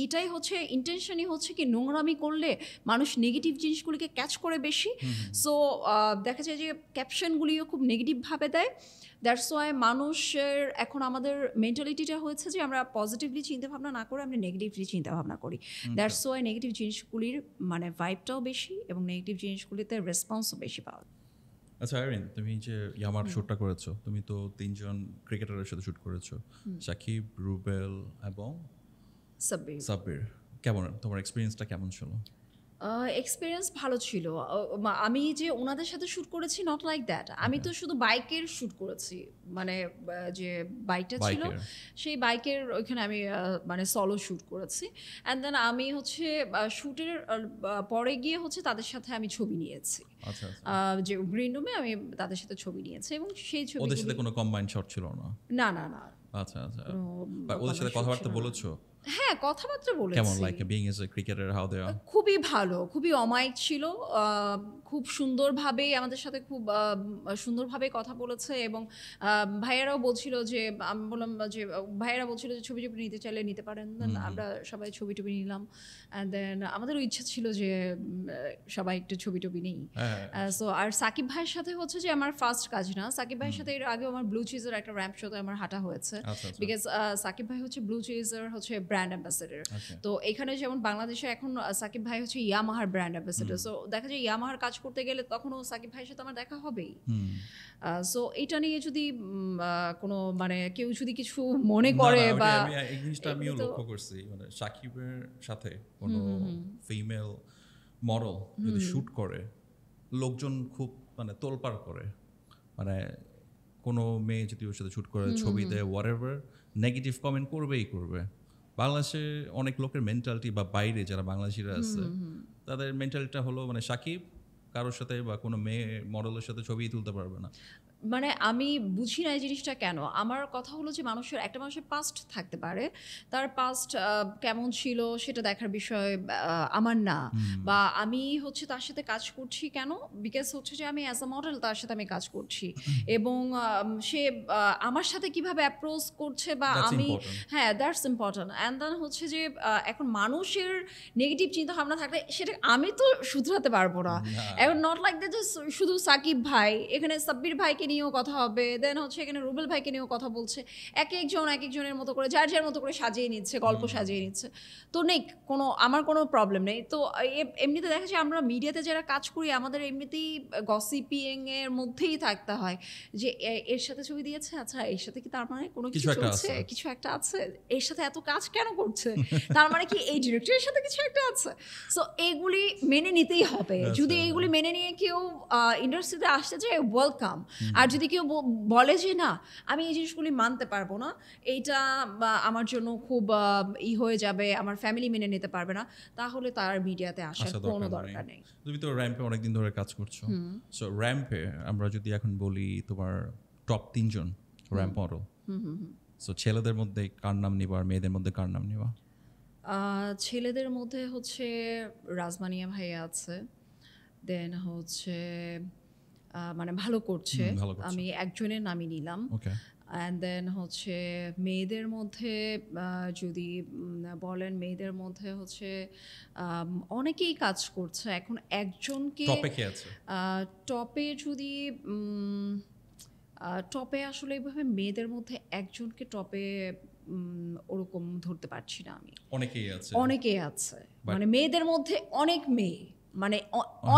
এটাই হচ্ছে ইন্টেনশনই হচ্ছে কি নোংরামি করলে মানুষ নেগেটিভ জিনিসগুলিকে ক্যাচ করে বেশি। সো দেখা যায় যে ক্যাপশনগুলিও খুব নেগেটিভভাবে দেয়। দ্যাটস ওয়াই মানুষের এখন আমাদের মেন্টালিটিটা হয়েছে যে আমরা পজিটিভলি চিন্তাভাবনা না করে আমরা নেগেটিভলি চিন্তাভাবনা করি। দ্যাটস ওয়াই নেগেটিভ জিনিসগুলির মানে ভাইবটাও বেশি এবং নেগেটিভ জিনিসগুলিতে রেসপন্সও বেশি পাওয়া। আচ্ছা আইরিন, তুমি যে ইয়ামার শ্যুটটা করেছো, তুমি তো 3 জন ক্রিকেটারের সাথে শ্যুট করেছো, সাকিব, রুবেল এবং সাব্বির। কেমন তোমার এক্সপিরিয়েন্সটা কেমন ছিল? এক্সপিরিয়েন্স ভালো ছিল। আমি যে ওনাদের সাথে শ্যুট করেছি নট লাইক দ্যাট, আমি তো শুধু বাইকের শ্যুট করেছি, মানে যে বাইকটা ছিল সেই বাইকের ওইখানে আমি মানে সলো শ্যুট করেছি। অ্যান্ড দেন আমি হচ্ছে শ্যুটের পরে গিয়ে হচ্ছে তাদের সাথে আমি ছবি নিয়েছি। যে গ্রিন রুমে আমি তাদের সাথে ছবি নিয়েছি এবং সেই ছবি ওদের সাথে কোনো কম্বাইন শট ছিল না? না না না। আচ্ছা, ওদের সাথে কথাবার্তা বলেছো? হ্যাঁ, কথাবার্তা বলেছি। কেমন like being as a cricketer, how they are? খুবই ভালো, খুবই অমায়িক ছিল, খুব সুন্দরভাবে আমাদের সাথে খুব সুন্দরভাবে কথা বলেছে এবং ভাইয়ারাও বলছিল যে, আমি বললাম যে ভাইয়ারা বলছিল যে ছবি নিতে চাইলে নিতে পারেন। দেন আমরা সবাই ছবি নিলাম অ্যান্ড দেন আমাদেরও ইচ্ছা ছিল যে সবাই একটু ছবি নিই। সো আর সাকিব ভাইয়ের সাথে হচ্ছে যে আমার ফার্স্ট কাজ না, সাকিব ভাইয়ের সাথে এর আগেও আমার ব্লু চিজের একটা র্যাম্প শোতে আমার হাঁটা হয়েছে, বিকজ সাকিব ভাই হচ্ছে ব্লু চিজের হচ্ছে ব্র্যান্ড অ্যাম্বাসেডর। তো এখানে যেমন বাংলাদেশে এখন সাকিব ভাই হচ্ছে ইয়ামাহার ব্র্যান্ড অ্যাম্বাসেডর। সো দেখা যায় ইয়ামাহার কাজ করতে গেলে তখনও সাকিব ভাইয়ের সাথে আমার দেখা হবেই। সো এটা নিয়ে যদি কোনো মানে কেউ যদি কিছু মনে করে বা এই জিনিসটা আমিও লক্ষ্য করছি, মানে সাকিবের সাথে কোনো ফিমেল মডেল যদি শুট করে লোকজন খুব মানে তোলপাড় করে, মানে কোনো মেয়ে যদি ওর সাথে শুট করে ছবি দেয় হোয়াটএভার নেগেটিভ কমেন্ট করবেই করবে। বাংলাদেশে অনেক লোকের মেন্টালিটি বা বাইরে যারা বাংলাদেশিরা আছে তাদের মেন্টালিটিটা হলো মানে সাকিব কারোর সাথে বা কোনো মেয়ে মডেলের সাথে ছবি তুলতে পারবে না। মানে আমি বুঝি না এই জিনিসটা কেন। আমার কথা হলো যে একটা মানুষের পাস্ট থাকতে পারে। তার পাস্ট কেমন ছিল সেটা দেখার বিষয় আমার না। বা আমি হচ্ছে তার সাথে কাজ করছি কেন? বিকজ হচ্ছে যে আমি অ্যাজ আ মডেল তার সাথে আমি কাজ করছি। এবং সে আমার সাথে কিভাবে অ্যাপ্রোচ করছে বা That's আমি important. হ্যাঁ, দ্যাটস ইম্পর্টেন্ট। অ্যান্ড দেন হচ্ছে যে এখন মানুষের নেগেটিভ চিন্তাভাবনা থাকলে সেটা আমি তো শুধরাতে পারবো না। এখন নট লাইক দ্যাট যে শুধু সাকিব ভাই, এখানে সাব্বির ভাইকে নিয়েও কথা হবে, দেন হচ্ছে এখানে রুবেল ভাইকে নিয়েও কথা বলছে। এক একজনের মতো করে যার মতো করে সাজিয়ে নিচ্ছে, গল্প সাজিয়ে নিচ্ছে। তো নেই আমার কোনো প্রবলেম নেই। তো এমনিতে দেখা যায় আমরা মিডিয়াতে যারা কাজ করি আমাদের এমনিতেই গসিপিং এর মধ্যেই থাকতে হয় যে এর সাথে ছবি দিয়েছে, আচ্ছা এর সাথে কি তার মানে কোনো কিছু কিছু একটা চলছে, আছে। কিছু একটা আছে, এর সাথে এত কাজ কেন করছে, তার মানে কি এই ডিরেক্টরের সাথে কিছু একটা আছে। সো এগুলি মেনে নিতেই হবে। যদি এইগুলি মেনে নিয়ে কেউ ইন্ডাস্ট্রিতে আসতে চায় ওয়েলকাম। আর যদি কেউ বলে যে না আমি এই জিনিসগুলি মানতে পারবো না, এইটা আমার জন্য খুব হয়ে যাবে, আমার ফ্যামিলি মেনে নিতে পারবে না, তাহলে তার মিডিয়াতে আসার কোনো দরকার নেই। তুমি তো র্যাম্পে অনেকদিন ধরে কাজ করছো, সো র্যাম্পে আমরা যদি এখন বলি তোমার টপ 3 জন র্যাম্প মডেল, সো ছেলেদের মধ্যে কার নাম নিবা আর মেয়েদের মধ্যে কার নাম নিবা? ছেলেদের মধ্যে হচ্ছে রাজমানিয়া ভাইয়া আছে, দেন হচ্ছে মানে ভালো করছে, ভালো করছে। আমি একজনের নামই নিলাম। ওকে, অ্যান্ড দেন হচ্ছে মেয়েদের মধ্যে যদি বলেন, মেয়েদের মধ্যে হচ্ছে অনেকেই কাজ করছে এখন। একজনকে টপে কে আছে? টপে যদি টপে আসলে এইভাবে মেয়েদের মধ্যে একজনকে টপে ওরকম ধরতে পারছি না আমি। অনেকেই আছে। অনেকেই আছে, মানে মেয়েদের মধ্যে অনেক মেয়ে, মানে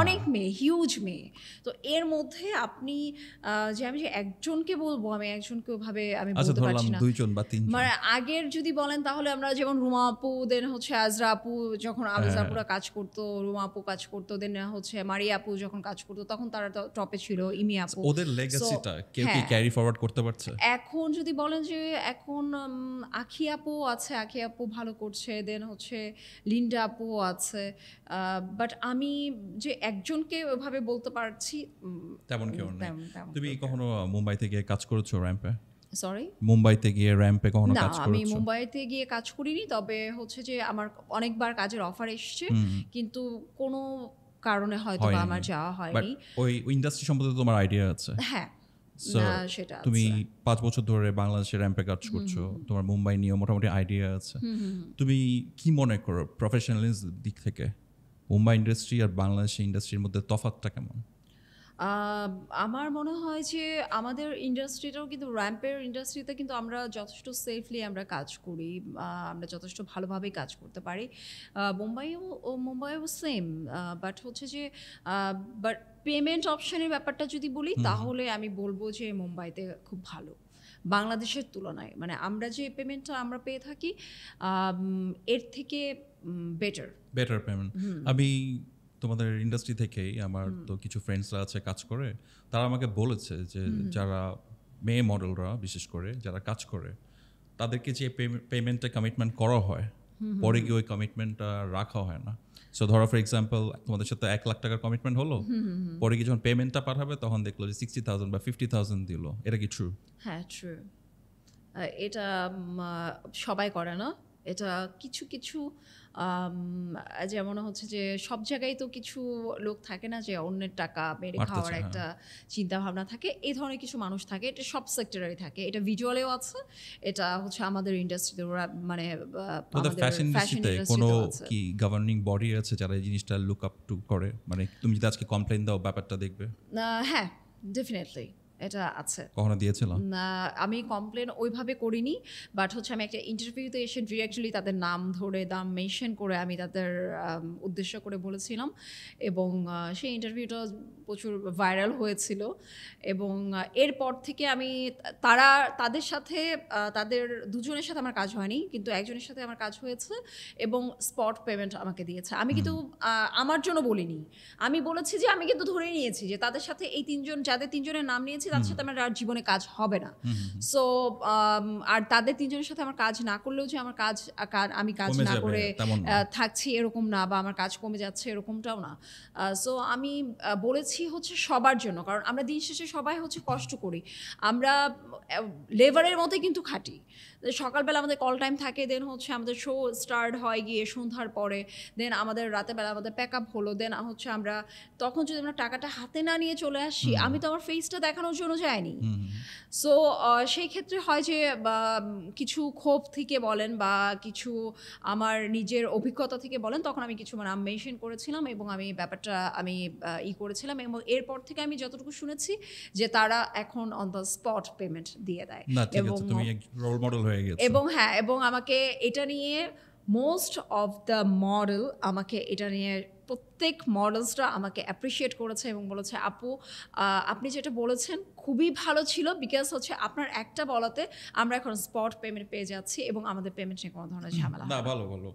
অনেক মেয়ে, হিউজ মেয়ে। তো এর মধ্যে আপনি যে আমি যে একজনকে বলবো, আমি একজনকে ওভাবে আমি আচ্ছা বলতে ধরলাম পারছি না। 2 জন বা 3 জন। মানে আগের যদি বলেন তাহলে আমরা যেমন রুমা আপু, দেন হচ্ছে আজরা আপু যখন আবেজা আপুরা কাজ করতো, রুমা আপু কাজ করতো, দেন হচ্ছে মারিয়া আপু যখন কাজ করতো তখন তারা টপে ছিল, ইমি আপু। ওদের লেগাসিটা কেউ কি হ্যাঁ। ক্যারি ফরওয়ার্ড করতে পারছে? এখন যদি বলেন যে এখন আখি আপু আছে, আখি আপু ভালো করছে, দেন হচ্ছে লিন্ডা আপু আছে, বাট আমি যে একজনকে ওভাবে বলতে পারছি তেমন কেউ নেই। তেমন তুমি কখনো মুম্বাইতে গিয়ে কাজ করেছো র্যাম্পে? সরি মুম্বাইতে গিয়ে র্যাম্পে কখনো না, কাজ আমি করেছো? মুম্বাইতে গিয়ে কাজ করিনি। তবে হচ্ছে যে আমার অনেকবার কাজের অফার এসছে, কিন্তু কোনো কারণে হয়তো বা আমার যাওয়া বাট হয়নি। ওই ইন্ডাস্ট্রি সম্বন্ধে তোমার আইডিয়া আছে? হ্যাঁ, So, না সেটা তুমি আছে। 5 বছর ধরে বাংলাদেশের র্যাম্পে কাজ করছো, তোমার মুম্বাই নিয়ে মোটামুটি আইডিয়া আছে। তুমি কি মনে করো প্রফেশনালিজম দিক থেকে মুম্বাই ইন্ডাস্ট্রি আর বাংলাদেশের ইন্ডাস্ট্রির মধ্যে তফাৎটা কেমন? আমার মনে হয় যে আমাদের ইন্ডাস্ট্রিটাও কিন্তু র্যাম্পের ইন্ডাস্ট্রিতে কিন্তু আমরা যথেষ্ট সেফলি আমরা কাজ করি, আমরা যথেষ্ট ভালোভাবেই কাজ করতে পারি। মুম্বাইও সেম, বাট হচ্ছে যে বাট পেমেন্ট অপশনের ব্যাপারটা যদি বলি তাহলে আমি বলবো যে মুম্বাইতে খুব ভালো বাংলাদেশের তুলনায়। মানে আমরা যে পেমেন্টটা আমরা পেয়ে থাকি এর থেকে বেটার পেমেন্ট। আমি তোমাদের ইন্ডাস্ট্রি থেকেই আমার তো কিছু ফ্রেন্ডসরা আছে কাজ করে, তারা আমাকে বলেছে যে যারা মেয়ে মডেলরা বিশেষ করে যারা কাজ করে তাদেরকে যে পেমেন্টে কমিটমেন্ট করা হয় পরে গিয়ে ওই কমিটমেন্টটা রাখা হয় না। সো ধরো ফর এক্সাম্পল তোমাদের সাথে 1 লাখ টাকার কমিটমেন্ট হলো, পরে গিয়ে যখন পেমেন্টটা পাঠাবে তখন দেখলো যে 60,000 বা 50,000 দিল। এটা কি ট্রু? হ্যাঁ, ট্রু। এটা সবাই করে না। এটা কিছু কিছু যেমন হচ্ছে যে সব জায়গায় তো কিছু লোক থাকে না যে অন্যের টাকা মেরে খাওয়ার একটা চিন্তা ভাবনা থাকে। এই ধরনের কিছু মানুষ থাকে, এটা সব সেক্টরেই থাকে। এটা ভিজুয়ালেও আছে, এটা হচ্ছে আমাদের ইন্ডাস্ট্রিতে ওরা মানে আমাদের ফ্যাশন ইন্ডাস্ট্রিতে কোনো কি গভর্নিং বডি আছে যারা এই জিনিসটা লুক আপ টু করে? মানে তুমি যদি আজকে কমপ্লেইন দাও ব্যাপারটা দেখবে? হ্যাঁ, ডেফিনেটলি এটা আছে। কখনো দিয়েছিল? না, আমি কমপ্লেন ওইভাবে করিনি, বাট হচ্ছে আমি একটা ইন্টারভিউতে এসে ডিরেক্টলি তাদের নাম ধরে দাম মেনশন করে আমি তাদের উদ্দেশ্য করে বলেছিলাম, এবং সেই ইন্টারভিউটা প্রচুর ভাইরাল হয়েছিল। এবং এরপর থেকে আমি তাদের সাথে তাদের দুজনের সাথে আমার কাজ হয়নি, কিন্তু একজনের সাথে আমার কাজ হয়েছে এবং স্পট পেমেন্ট আমাকে দিয়েছে। আমি কিন্তু আমার জন্য বলিনি, আমি বলেছি যে আমি কিন্তু ধরে নিয়েছি যে তাদের সাথে এই 3 জন যাদের 3 জনের নাম নিয়েছি তাদের সাথে আমার আর জীবনে কাজ হবে না। সো আর তাদের তিনজনের সাথে আমার কাজ না করলেও যে আমার আমি কাজ কমে না যাবে, করে তেমন না। থাকছি এরকম না, বা আমার কাজ কমে যাচ্ছে এরকমটাও না। সো আমি বলেছি হচ্ছে সবার জন্য, কারণ আমরা দিন শেষে সবাই হচ্ছে কষ্ট করি, আমরা লেবারের মতোই কিন্তু খাটি। সকালবেলা আমাদের কল টাইম থাকে, দেন হচ্ছে আমাদের শো স্টার্ট হয় গিয়ে সন্ধ্যার পরে, দেন আমাদের রাতের বেলা আমাদের প্যাক আপ হলো, দেন হচ্ছে আমরা তখন যদি আমরা টাকাটা হাতে না নিয়ে চলে আসি, আমি তো আমার ফেসটা দেখানোর জন্য যাইনি। সো সেই ক্ষেত্রে হয় যে কিছু ক্ষোভ থেকে বলেন বা কিছু আমার নিজের অভিজ্ঞতা থেকে বলেন, তখন আমি কিছু নাম মেনশন করেছিলাম এবং আমি ব্যাপারটা আমি করেছিলাম, এবং এরপর থেকে আমি যতটুকু শুনেছি যে তারা এখন অন দ্য স্পট পেমেন্ট দিয়ে দেয়। না ঠিক আছে, তুমি রোল মডেল হয়ে গেছো। এবং হ্যাঁ, এবং আমাকে এটা নিয়ে মোস্ট অফ দ্য মডেল আমাকে এটা নিয়ে প্রত্যেক মডেলসরা আমাকে অ্যাপ্রিসিয়েট করেছে এবং বলেছে আপু আপনি যেটা বলেছেন খুবই ভালো ছিল, বিকজ হচ্ছে আপনার একটা বলাতে আমরা এখন স্পট পেমেন্ট পেয়ে যাচ্ছি এবং আমাদের পেমেন্ট নিয়ে কোনো ধরনের ঝামেলা না ভালো ভালো।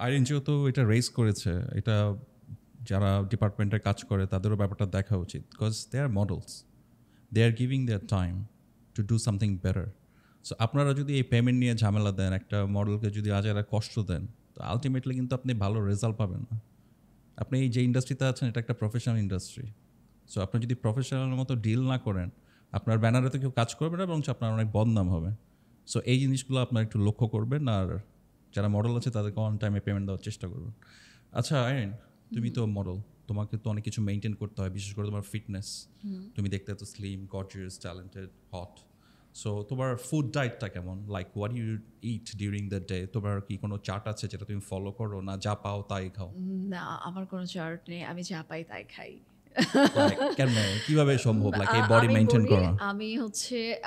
আইরিন যেহেতু এটা রেজ করেছে, এটা যারা ডিপার্টমেন্টে কাজ করে তাদেরও ব্যাপারটা দেখা উচিত, because they are models, they are giving their time to do something better. So আপনারা যদি এই পেমেন্ট নিয়ে ঝামেলা দেন, একটা মডেলকে যদি আজারা কষ্ট দেন, তো আলটিমেটলি কিন্তু আপনি ভালো রেজাল্ট পাবেন না। আপনি এই যে ইন্ডাস্ট্রিতে আছেন এটা একটা প্রফেশনাল ইন্ডাস্ট্রি। সো আপনি যদি প্রফেশনালের মতো ডিল না করেন, আপনার ব্যানারে তো কেউ কাজ করবে না, এবং আপনার অনেক বদনাম হবে। সো এই জিনিসগুলো আপনার একটু লক্ষ্য করবেন, আর যারা মডেল আছে তাদেরকে অন টাইমে পেমেন্ট দেওয়ার চেষ্টা করবেন। আচ্ছা আইরিন, তুমি তো মডেল, তোমাকে তো অনেক কিছু মেনটেন করতে হয়, বিশেষ করে তোমার ফিটনেস। তুমি দেখতে এত slim, gorgeous, talented, hot. So তোমার ফুড ডায়েটটা কেমন? Like what you eat during the day? তোমার কি কোনো চার্ট আছে যেটা তুমি ফলো করো, না যা পাও তাই খাও? না, আমার কোনো চার্ট নেই, আমি যা পাই তাই খাই। কেমনে, কিভাবে সম্ভব লাইক এই বডি আমি মেনটেন বলি, করা?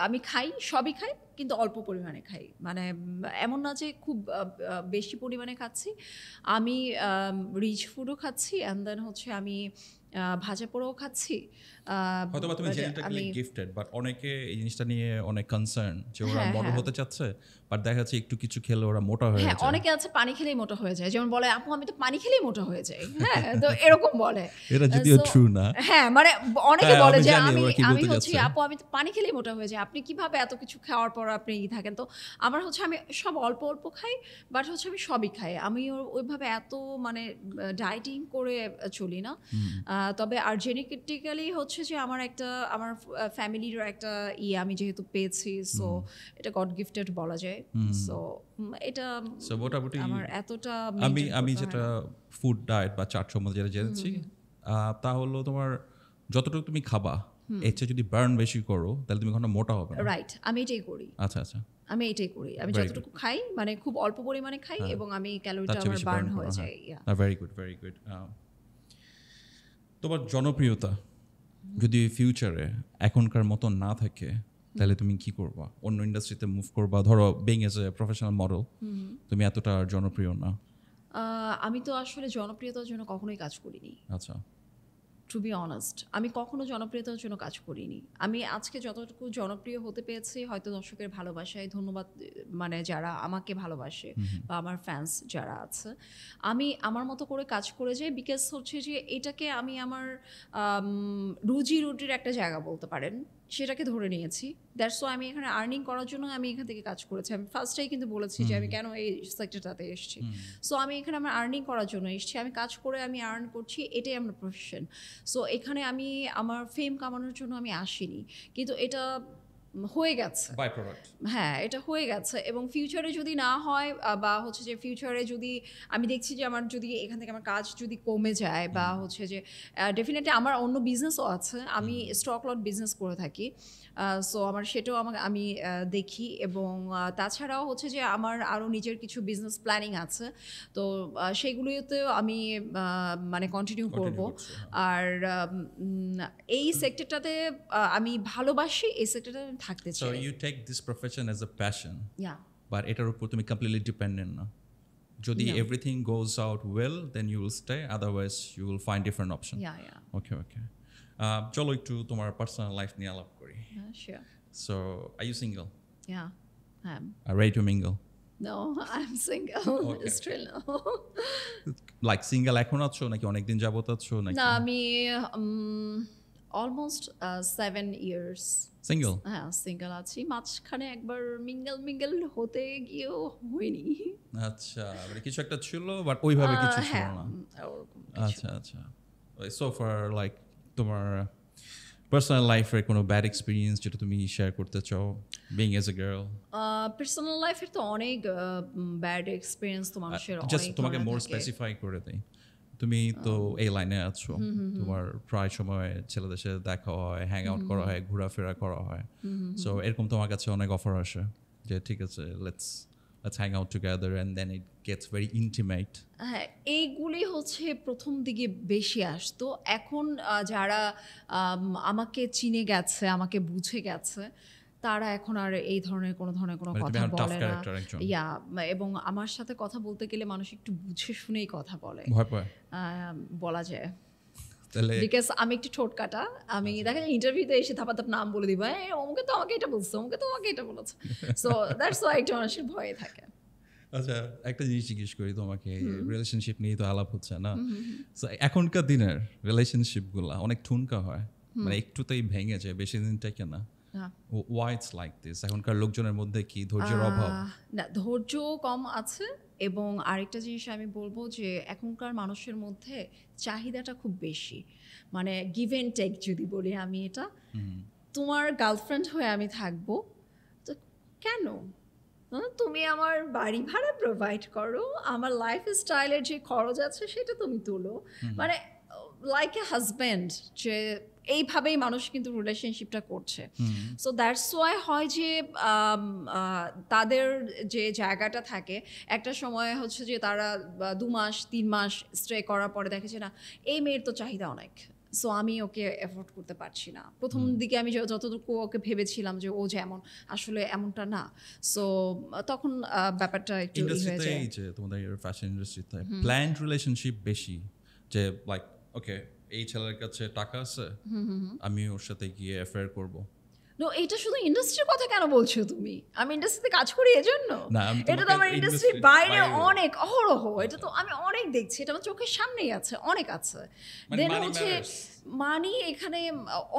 আমি খাই, সবই খাই, কিন্তু অল্প পরিমাণে খাই। মানে এমন না যে খুব বেশি পরিমাণে খাচ্ছি। আমি রিচ ফুডও খাচ্ছি, অ্যান্ড দেন হচ্ছে আমি ভাজা পোড়াও খাচ্ছি। হয়তোবা তুমি জেনেটিক্যালি গিফটেড, বাট অনেকে এই জিনিসটা নিয়ে অনেক কনসার্ন যে ওরা হ্যাঁ, মডেল হ্যাঁ। হতে চাচ্ছে, বাট দেখা যাচ্ছে একটু কিছু খেলে ওরা মোটা হয়ে হ্যাঁ, যায়। অনেকে আছে পানি খেলেই মোটা হয়ে যায়, যেমন বলে আপু আমি তো পানি খেলেই মোটা হয়ে যাই। হ্যাঁ, তো এরকম বলে। এটা যদিও So, ট্রু না। হ্যাঁ, মানে অনেকে হ্যাঁ, বলে আমি যে জানি আমি ওরা কি আমি বলতে হচ্ছে যাচ্ছে। আপু আমি তো পানি খেলেই মোটা হয়ে যাই, আপনি কিভাবে এত কিছু খাওয়ার পর আপনি থাকেন? তো আমার হচ্ছে আমি সব অল্প অল্প খাই, বাট হচ্ছে আমি সবই খাই। আমি ওইভাবে এত মানে ডায়েটিং করে চলি না। তবে আর জেনেটিক্যালি হচ্ছে যে আমার ফ্যামিলির একটা আমি যেহেতু পেয়েছি, সো এটা গড গিফটেড বলা যায়। সো এটা সো মোটামুটি আমার এতটা আমি maintain আমি করতে হয় যেটা না। ফুড ডায়েট বা চার্ট সম্বন্ধে যেটা জেনেছি, তা হলো তোমার যতটুকু তুমি খাবা, এর চেয়ে যদি বার্ন বেশি করো তাহলে তুমি কখনো মোটা হবে না। রাইট, আমি এটাই করি। আচ্ছা আচ্ছা, আমি Very যতটুকু খাই মানে খুব অল্প পরিমাণে খাই এবং আমি তার ক্যালোরিটা চেয়ে আমার বেশি বার্ন বার্ন হয়ে করো। যায়। yeah. Very good very good. তোমার জনপ্রিয়তা যদি ফিউচারে এখনকার মতো না থাকে, তাহলে তুমি কি করবা? অন্য ইন্ডাস্ট্রিতে মুভ করবা? ধরো being as a professional model, তুমি এতটা জনপ্রিয় না। আমি তো আসলে জনপ্রিয়তার জন্য কখনোই কাজ করিনি, আচ্ছা, টু বি অনেস্ট। আমি কখনো জনপ্রিয়তার জন্য কাজ করিনি। আমি আজকে যতটুকু জনপ্রিয় হতে পেরেছি হয়তো দর্শকের ভালোবাসায়, ধন্যবাদ মানে যারা আমাকে ভালোবাসে বা আমার ফ্যান্স যারা আছে। আমি আমার মতো করে কাজ করে যাই, বিকজ হচ্ছে যে এটাকে আমি আমার রুজি রুটির একটা জায়গা বলতে পারেন, সেটাকে ধরে নিয়েছি। দ্যাটস ওয়াই আমি এখানে আর্নিং করার জন্য আমি এখান থেকে কাজ করেছি। আমি ফার্স্টেই কিন্তু বলেছি যে আমি কেন এই সেক্টরটাতে এসেছি। সো আমি এখানে আমার আর্নিং করার জন্য এসেছি, আমি কাজ করে আমি আর্ন করছি, এটাই আমার প্রফেশন। সো এখানে আমি আমার ফেম কামানোর জন্য আমি আসিনি, কিন্তু এটা হয়ে গেছে। Byproduct. হ্যাঁ, এটা হয়ে গেছে, এবং ফিউচারে যদি না হয় বা হচ্ছে যে ফিউচারে যদি আমি দেখছি যে আমার যদি এখান থেকে আমার কাজ যদি কমে যায় বা হচ্ছে যে ডেফিনেটলি আমার অন্য বিজনেসও আছে, আমি স্টক লট বিজনেস করে থাকি। সো আমার সেটাও আমি দেখি, এবং তাছাড়াও হচ্ছে যে আমার আরও নিজের কিছু বিজনেস প্ল্যানিং আছে, তো সেগুলোতেও আমি মানে কন্টিনিউ করব। আর এই সেক্টরটাতে আমি ভালোবাসি, এই সেক্টরটা থাকতে সো চাই। You take this profession as a passion, yeah, but এটার উপর তুমি কমপ্লিটলি ডিপেন্ডেন্ট না। যদি No. Everything goes out well, then you will stay, otherwise you will find different option. Yeah, okay okay, চলো একটু তোমার পার্সোনাল লাইফ নিয়ে আলাপ করি। Sure. So are you single? Yeah, হ্যাঁ। Ready to mingle? No, I'm single. Okay. Still no. Like single এখন আছো নাকি অনেকদিন যাবত আছো নাকি? না, আমি অলমোস্ট 7 ইয়ার্স সিঙ্গেল? হ্যাঁ সিঙ্গেল আছি, মাঝখানে একবার মিঙ্গেল হতে গিয়েও হয়নি। আচ্ছা, মানে কিছু একটা ছিল বাট ওইভাবে কিছু ছিল হ্যাঁ না। ওরকম আচ্ছা আচ্ছা। সো ফার লাইক তোমার পার্সোনাল লাইফের কোনো ব্যাড এক্সপিরিয়েন্স যেটা তুমি শেয়ার করতে চাও being as a girl? Personal লাইফের তো অনেক ব্যাড এক্সপিরিয়েন্স তো মানুষের জাস্ট অনেক তোমাকে ধরনের মোর থাকে। স্পেসিফাই করে দেই, তুমি তো এই লাইনে আছো, তোমার প্রায় সময় ছেলেদের সাথে দেখা হয়, হ্যাং আউট করা হয়, ঘোরাফেরা করা হয়, সো এরকম তোমার কাছে অনেক অফার আসে যে ঠিক আছে let's hang out together and then it gets very intimate? হ্যাঁ এইগুলি হচ্ছে প্রথম দিকে বেশি আসতো। এখন যারা আমাকে চিনে গেছে, আমাকে বুঝে গেছে, তারা এখন আর এই ধরনের কোনো মানে তুমি কথা এখন টাফ বলে না। ক্যারেক্টার একজন, ইয়া এবং আমার সাথে কথা বলতে গেলে মানুষ একটু বুঝে শুনেই কথা বলে, ভয় পায় বলা যায়। তাহলে? বিকজ আমি একটু ঠোঁট কাটা, আমি দেখা যায় ইন্টারভিউতে এসে ধাপাধাপ নাম বলে দিব, অমুকে তো আমাকে এটা বলছে, অমুকে তো আমাকে এটা বলেছে, সো দ্যাটস ওয়াই একটু মানুষের ভয়ে থাকে। আচ্ছা, একটা জিনিস জিজ্ঞেস করি তোমাকে, রিলেশনশিপ নিয়ে তো আলাপ হচ্ছে না, So, এখনকার দিনের রিলেশনশিপগুলো অনেক ঠুনকা হয়, মানে একটুতেই ভেঙে যায়, বেশি দিন টেকে না। Why it's like this? এখনকার লোকজনের মধ্যে কি ধৈর্যের অভাব? না ধৈর্য কম আছে, এবং আরেকটা জিনিস আমি বলবো যে এখনকার মানুষের মধ্যে চাহিদাটা খুব বেশি, মানে গিভ অ্যান্ড টেক যদি বলি আমি এটা, তোমার গার্লফ্রেন্ড হয়ে আমি থাকবো তো কেন, তুমি আমার বাড়ি ভাড়া প্রোভাইড করো, আমার লাইফ স্টাইলের যে খরচ আছে সেটা তুমি তোলো, মানে লাইক এ হাজব্যান্ড, যে এইভাবেই মানুষ কিন্তু রিলেশনশিপটা করছে। সো দ্যাটস ওয়াই হয় যে তাদের যে জায়গাটা থাকে, একটা সময় হচ্ছে যে তারা 2 মাস 3 মাস স্টে করার পরে দেখে যে না এই মেয়ের তো চাহিদা অনেক, সো আমি ওকে অ্যাফোর্ড করতে পারছি না। প্রথম দিকে আমি যতটুকু ওকে ভেবেছিলাম যে ও যেমন, আসলে এমনটা না। সো তখন ব্যাপারটা একটু হয়ে ইন্ডাস্ট্রিতে যায়। এই যে তোমাদের ফ্যাশন ইন্ডাস্ট্রিতে প্ল্যান্ড রিলেশনশিপ বেশি, যে লাইক ওকে এই ছেলের কাছে টাকা আছে, আমি ওর সাথে গিয়ে অ্যাফেয়ার করব। নো এটা শুধু ইন্ডাস্ট্রির কথা কেন বলছো তুমি? আমি ইন্ডাস্ট্রিতে কাজ করি এজন্য? না, আমি এটা তো তোমাকে আমার ইন্ডাস্ট্রির industry-র বাইরে বাইরেও। অনেক অহরহ, এটা তো আমি অনেক দেখছি, এটা আমার চোখের সামনেই আছে, অনেক আছে। মানে দেন money হচ্ছে matters. মানি এখানে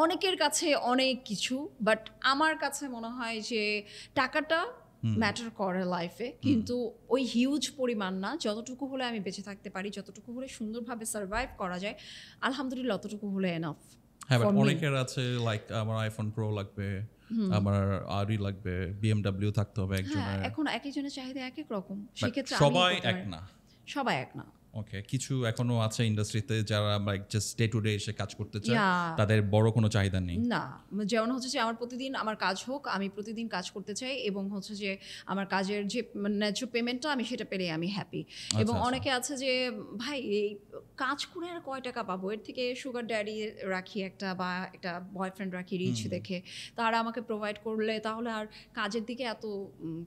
অনেকের কাছে অনেক কিছু, বাট আমার কাছে মনে হয় যে টাকাটা ম্যাটার করে লাইফে, কিন্তু ওই হিউজ পরিমাণ না, যতটুকু হলে আমি বেঁচে থাকতে পারি, যতটুকু হলে সুন্দরভাবে সার্ভাইভ করা যায়, আলহামদুলিল্লাহ অতটুকু হলে এনাফ। হ্যাঁ, বাট অনেকের আছে লাইক আমার আইফোন প্রো লাগবে, আমার আরই লাগবে, বিএমডব্লিউ থাকতে হবে হ্যাঁ একজনের। এখন এক একজনের চাহিদা এক এক রকম, But সেক্ষেত্রে সবাই এক না। সবাই এক না। ওকে, কিছু এখনো আছে ইন্ডাস্ট্রিতে যারা like just day to day এসে কাজ করতে চায়, Yeah. তাদের বড় কোনো চাহিদা নেই। না যেমন হচ্ছে যে আমার প্রতিদিন আমার কাজ হোক, আমি প্রতিদিন কাজ করতে চাই, এবং হচ্ছে যে আমার কাজের যে ন্যায্য পেমেন্টটা আমি সেটা পেলে আমি হ্যাপি। এবং আচ্ছা। অনেকে আছে যে ভাই এই কাজ করে আর কয় টাকা পাবো, এর থেকে সুগার ড্যাডি রাখি একটা, বা একটা বয়ফ্রেন্ড রাখি রিচ দেখে, তারা আমাকে প্রোভাইড করলে তাহলে আর কাজের দিকে এত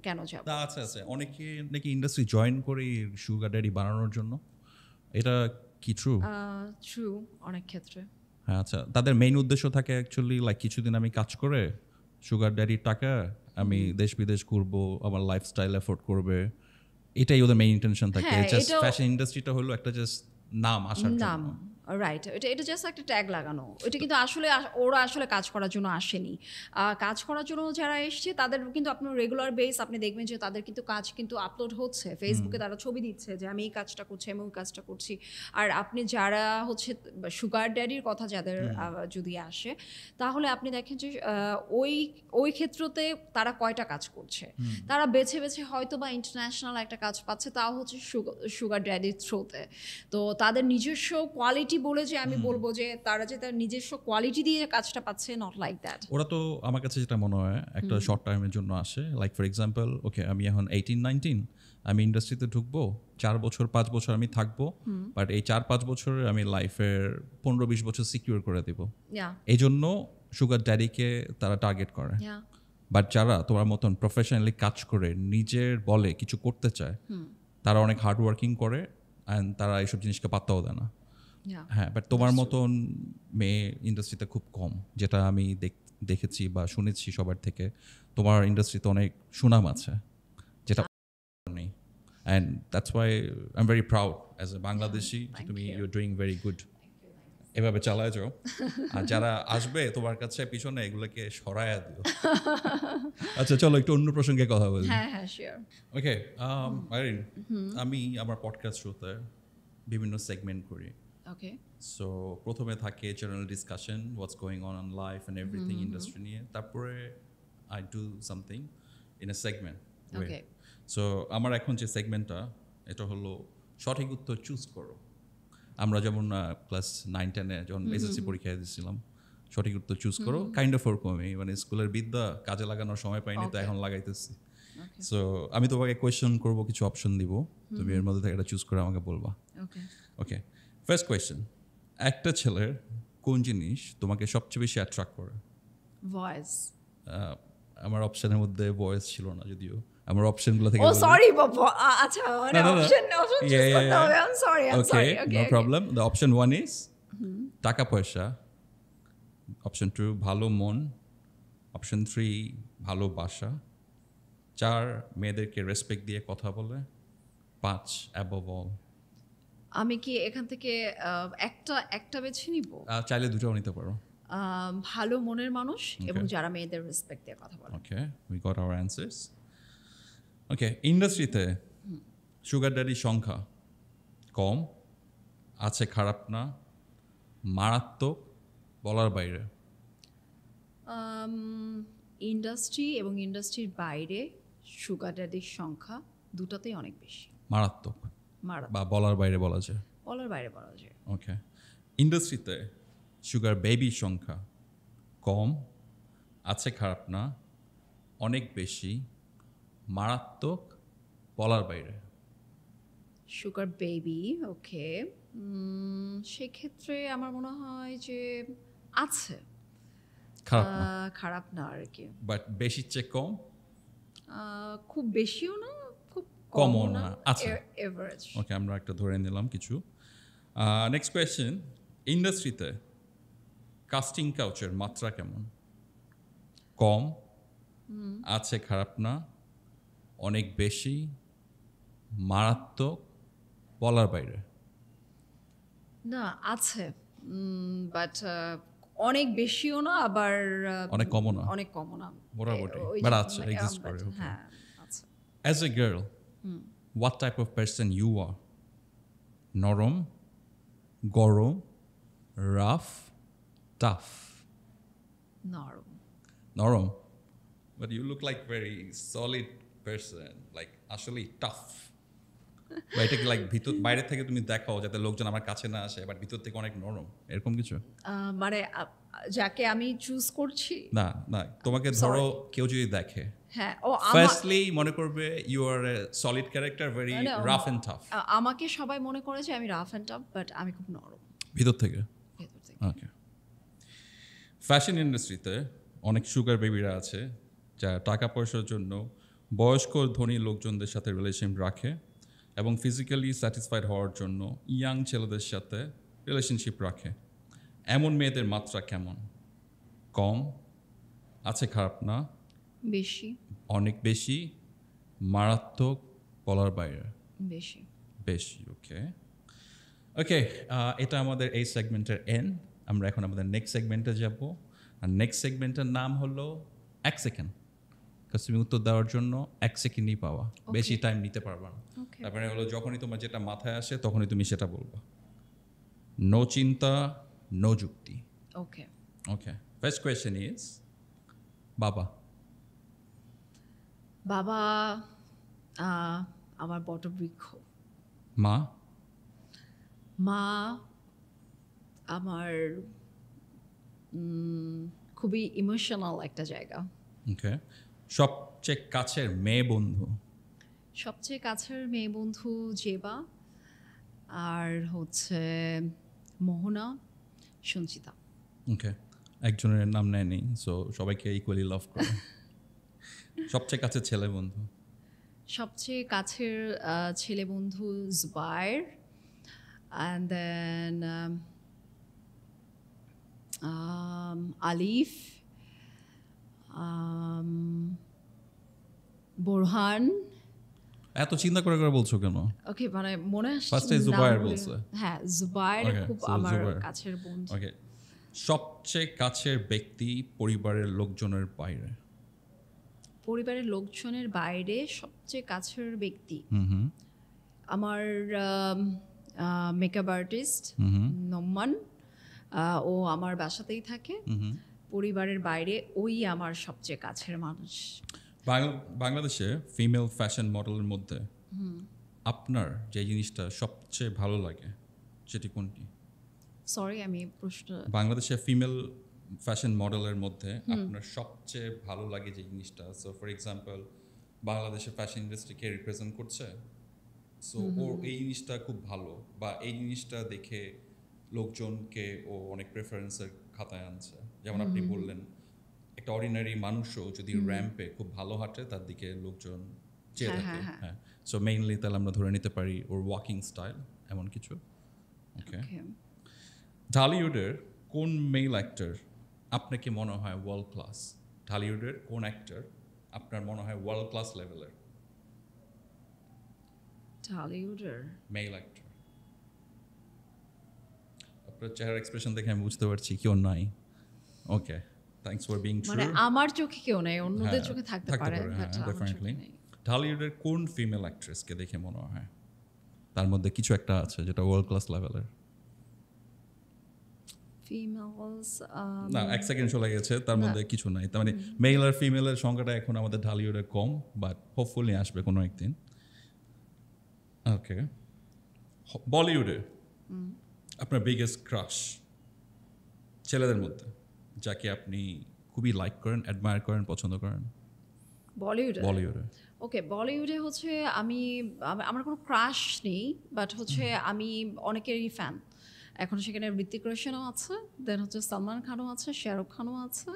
কেন যাব? তা আছে আছে অনেকে নাকি ইন্ডাস্ট্রি জয়েন করে সুগার ড্যাডি বানানোর জন্য, এটা কি ট্রু? ট্রু অনেক ক্ষেত্রে। হ্যাঁ, আচ্ছা, তাদের মেইন উদ্দেশ্য থাকে অ্যাকচুয়ালি লাইক কিছুদিন আমি কাজ করে সুগার ড্যাডির টাকা আমি দেশ বিদেশ ঘুরবো, আমার লাইফস্টাইল এফোর্ড করবে, এটাই ওদের মেইন ইন্টেনশন থাকে। হ্যাঁ, জাস্ট এটাও- ফ্যাশন ইন্ডাস্ট্রিটা হলো একটা জাস্ট নাম আসার নাম, জন্য। রাইট, এটা জাস্ট একটা ট্যাগ লাগানো, এটা কিন্তু আসলে ওরা আসলে কাজ করার জন্য আসেনি। কাজ করার জন্য যারা এসছে তাদের কিন্তু আপনার রেগুলার বেস আপনি দেখবেন যে তাদের কিন্তু কাজ কিন্তু আপলোড হচ্ছে ফেসবুকে, তারা ছবি দিচ্ছে যে আমি এই কাজটা করছি, আমি ওই কাজটা করছি। আর আপনি যারা হচ্ছে সুগার ড্যাডির কথা যাদের যদি আসে, তাহলে আপনি দেখেন যে ওই ক্ষেত্রতে তারা কয়টা কাজ করছে, তারা বেছে বেছে হয়তো বা ইন্টারন্যাশনাল একটা কাজ পাচ্ছে, তাও হচ্ছে সুগার ড্যাডির থ্রুতে। তো তাদের নিজস্ব কোয়ালিটি বলে যে আমি বলবো যে তারা যে তার নিজস্ব কোয়ালিটি দিয়ে কাজটা পাচ্ছে, নট লাইক দ্যাট। ওরা তো আমার কাছে যেটা মনে হয় একটা শর্ট টাইমের জন্য আসে, লাইক ফর এক্সাম্পল ওকে আমি এখন 18-19, আমি ইন্ডাস্ট্রিতে ঢুকবো, 4 বছর 5 বছর আমি থাকবো, বাট এই 4-5 বছরে আমি লাইফের 15-20 বছর সিকিউর করে দিব, এই জন্য সুগার ড্যাডিকে তারা টার্গেট করে। বাট যারা তোমার মতন প্রফেশনালি কাজ করে নিজের বলে কিছু করতে চায়, তারা অনেক হার্ড ওয়ার্কিং করে অ্যান্ড তারা এইসব জিনিসকে পাত্তাও দেয় না। হ্যাঁ, বাট তোমার মতন মেয়ে ইন্ডাস্ট্রিতে খুব কম, যেটা আমি দেখেছি বা শুনেছি সবার থেকে। তোমার ইন্ডাস্ট্রিতে অনেক সুনাম আছে যেটা নেই, and that's why I am very proud as a Bangladeshi, তুমি you are doing very good. এভাবে চালায় যাও, আর যারা আসবে তোমার কাছে পিছনে এগুলোকে সরায়া দিও। আচ্ছা চলো একটু অন্য প্রসঙ্গে কথা বলি। হ্যাঁ হ্যাঁ শিওর। ওকে আইরিন, আমি আমার পডকাস্ট শোতে বিভিন্ন সেগমেন্ট করি। ওকে সো প্রথমে থাকে general discussion, what's going on life and everything industry নিয়ে। তারপরে I do something in a segment. Okay so আমার এখন যে সেগমেন্টটা, এটা হলো সঠিক উত্তর চুজ করো। আমরা যেমন ক্লাস 9-10-এ যখন এসএসসি পরীক্ষা দিয়েছিলাম, সঠিক উত্তর চুজ করো, কাইন্ড অফ ওরকমই, মানে স্কুলের বিদ্যা কাজে লাগানোর সময় পাইনি, তো Okay. এখন লাগাইতেছি। সো আমি তোমাকে কোয়েশ্চেন করব, কিছু অপশন দিব, তুমি এর মধ্যে থেকে একটা চুজ করে আমাকে বলবা। ওকে ওকে, ফার্স্ট কোয়েশ্চেন, একটা ছেলের কোন জিনিস তোমাকে সবচেয়ে বেশি অ্যাট্রাক্ট করে? ভয়েস। আমার অপশনের মধ্যে ভয়েস ছিল না, যদিও আমার অপশনগুলো থেকে ও বলি। সরি আচ্ছা মানে No, no, no. Option choose Yeah, করতে yeah, হবে। yeah. I am sorry Okay, okay no problem. The option 1 is টাকা পয়সা, option 2 ভালো মন, option 3 ভালোবাসা, 4 মেয়েদেরকে রেসপেক্ট দিয়ে কথা বলে, 5 above all। আমি কি এখান থেকে একটা বেছে নিব? চাইলে দুটোও নিতে পারো। ভালো মনের মানুষ এবং যারা মেয়েদের রেসপেক্ট দিয়ে কথা বলে। ওকে, উই গট আওয়ার অ্যান্সার্স। ওকে, ইন্ডাস্ট্রিতে সুগার ড্যাডির সংখ্যা কম, আছে খারাপ না, মারাত্মক, বলার বাইরে? ইন্ডাস্ট্রি এবং ইন্ডাস্ট্রির বাইরে সুগার ড্যাডির সংখ্যা দুটাতেই অনেক বেশি। মারাত্মক মারা বা বলার বাইরে বলা যায়। বলার বাইরে বলা যায়। ওকে, ইন্ডাস্ট্রিতে সুগার বেবির সংখ্যা কম, আছে খারাপ না, অনেক বেশি, মারাত্মক, বলার বাইরে? সুগার বেবি ওকে, সেক্ষেত্রে আমার মনে হয় যে আছে, খারাপ না, খারাপ না আর কি। বাট বেশির চেয়ে কম, খুব বেশিও না খুব কমও কমও না, না, আচ্ছা। এভারেজ। ওকে, আমরা একটা ধরে নিলাম কিছু। নেক্সট কোয়েশ্চেন, ইন্ডাস্ট্রিতে কাস্টিং কাউচের মাত্রা কেমন? কম, আছে খারাপ না, অনেক বেশি, মারাত্মক, বলার বাইরে? না আছে, বাট অনেক বেশিও না আবার অনেক কমও না, অনেক কমও না, মোটামুটি, ওই but যে আছে, মানে, exist but করে, okay. হ্যাঁ আছে। As a girl, what type of person you are? নরম, গরম, রাফ, টাফ? নরম। নরম, but you look like very solid person, like আসলে টাফ। বা এটা কি লাইক ভিতর বাইরে থেকে তুমি দেখাও যাতে লোকজন আমার কাছে না আসে, বাট ভিতর থেকে অনেক নরম, এরকম কিছু? মানে যাকে আমি চুজ করছি, না না, তোমাকে ধরো কেউ যদি দেখে, হ্যাঁ ফার্স্টলি মনে করবে you are a solid character, very না, রাফ এন্ড টাফ। আমাকে সবাই মনে করে যে আমি রাফ অ্যান্ড টাফ, বাট আমি খুব নরম ভিতর থেকে। ভেতর থেকে। ওকে, ফ্যাশন ইন্ডাস্ট্রিতে অনেক সুগার বেবিরা আছে যারা টাকা পয়সার জন্য বয়স্ক ধনী লোকজনদের সাথে রিলেশন রাখে এবং ফিজিক্যালি স্যাটিসফাইড হওয়ার জন্য ইয়াং ছেলেদের সাথে রিলেশনশিপ রাখে। এমন মেয়েদের মাত্রা কেমন? কম, আছে খারাপ না, বেশি। অনেক বেশি, মারাত্মক, বলার বাইরে? বেশি। বেশি। ওকে ওকে, এটা আমাদের এই সেগমেন্টের এন্ড। আমরা এখন আমাদের নেক্সট সেগমেন্টে যাব, আর নেক্সট সেগমেন্টের নাম হলো 1 সেকেন্ড। কারণ তুমি উত্তর দেওয়ার জন্য 1 সেকেন্ডই পাওয়া, বেশি টাইম নিতে পারবা না। Okay. তারপরে হলো যখনই তোমার যেটা মাথায় আসে তখনই তুমি সেটা বলবা, নো চিন্তা, নো যুক্তি। ওকে। ওকে, ফার্স্ট কোয়েশ্চেন ইজ বাবা। বাবা আমার বটবৃক্ষ। মা। মা আমার খুবই ইমোশনাল একটা জায়গা। ওকে, সবচেয়ে কাছের মেয়ে বন্ধু। সবচেয়ে কাছের মেয়ে বন্ধু জেবা, আর হচ্ছে মোহনা, সঞ্চিতা। ওকে, একজনের নাম নেয়নি, সো সবাইকে ইকুয়ালি লাভ করে। সবচেয়ে কাছের ছেলে বন্ধু। সবচেয়ে কাছের ছেলে বন্ধু জুবাইর, অ্যান্ড দেন আলিফ, বোরহান, এত চিন্তা করে করে বলছো কেন? ওকে, মানে মনে আসছে First এ নাম জুবায়ের বলে- বলছে। হ্যাঁ, জুবায়ের Okay, খুব so আমার জুবায়ের। কাছের বন্ধু। ওকে, সবচেয়ে কাছের ব্যক্তি পরিবারের লোকজনের বাইরে। পরিবারের লোকজনের বাইরে সবচেয়ে কাছের ব্যক্তি হুম। আমার মেকআপ আর্টিস্ট নোমান। ও আমার বাসাতেই থাকে। পরিবারের বাইরে ওই আমার সবচেয়ে কাছের মানুষ। বাংলাদেশে ফিমেল ফ্যাশন মডেলের মধ্যে আপনার যে জিনিসটা সবচেয়ে ভালো লাগে সেটি কোনটি? সরি, আমি প্রশ্ন বাংলাদেশে ফিমেল ফ্যাশন মডেলের মধ্যে আপনার সবচেয়ে ভালো লাগে যে জিনিসটা, সো ফর এক্সাম্পল বাংলাদেশের ফ্যাশন ইন্ডাস্ট্রিকে রিপ্রেজেন্ট করছে, সো ও এই জিনিসটা খুব ভালো, বা এই জিনিসটা দেখে লোকজনকে ও অনেক প্রেফারেন্সের খাতায় আনছে। যেমন আপনি বললেন একটা অর্ডিনারি মানুষও যদি র্যাম্পে খুব ভালো হাঁটে তার দিকে লোকজন চেয়ে হ্যাঁ, থাকে। হ্যাঁ, হ্যাঁ, সো মেইনলি তাহলে আমরা ধরে নিতে পারি ওর ওয়াকিং স্টাইল এমন কিছু। ওকে, Okay. ঢালিউডের কোন মেল অ্যাক্টর আপনাকে মনে হয় ওয়ার্ল্ড ক্লাস? ঢালিউডের কোন অ্যাক্টর আপনার মনে হয় ওয়ার্ল্ড ক্লাস লেভেলের টলিউডের মেল অ্যাক্টর? আপনার চেহারা এক্সপ্রেশন দেখে আমি বুঝতে পারছি কেউ নাই। ওকে, থ্যাঙ্কস ফর বিং ট্রু। মানে আমার চোখে কেউ নেই, অন্যদের চোখে থাকতে পারে, হ্যাঁ, but আমার চোখে ডেফিনেটলি। নেই। ঢালিউডের কোন ফিমেল অ্যাক্ট্রেসকে দেখে মনে হয় তার মধ্যে কিছু একটা আছে যেটা ওয়ার্ল্ড ক্লাস লেভেলের? ফিমেলস না, এক সেকেন্ড চলে গেছে, তার মধ্যে কিছু নাই। তার মানে মেল আর ফিমেলের সংখ্যাটা এখন আমাদের ঢালিউডে কম, বাট হোপফুলি আসবে কোনো একদিন। ওকে, বলিউডে আপনার বিগেস্ট ক্রাশ ছেলেদের মধ্যে যাকে আপনি খুবই লাইক করেন, অ্যাডমায়ার করেন, পছন্দ করেন বলিউডে? বলিউডে? ওকে, বলিউডে হচ্ছে আমার কোনো ক্রাশ নেই, বাট হচ্ছে আমি অনেকেরই ফ্যান। এখন সেখানে ঋত্বিক রোশনও আছে, দেন হচ্ছে সালমান খানও আছে, শাহরুখ খানও আছে,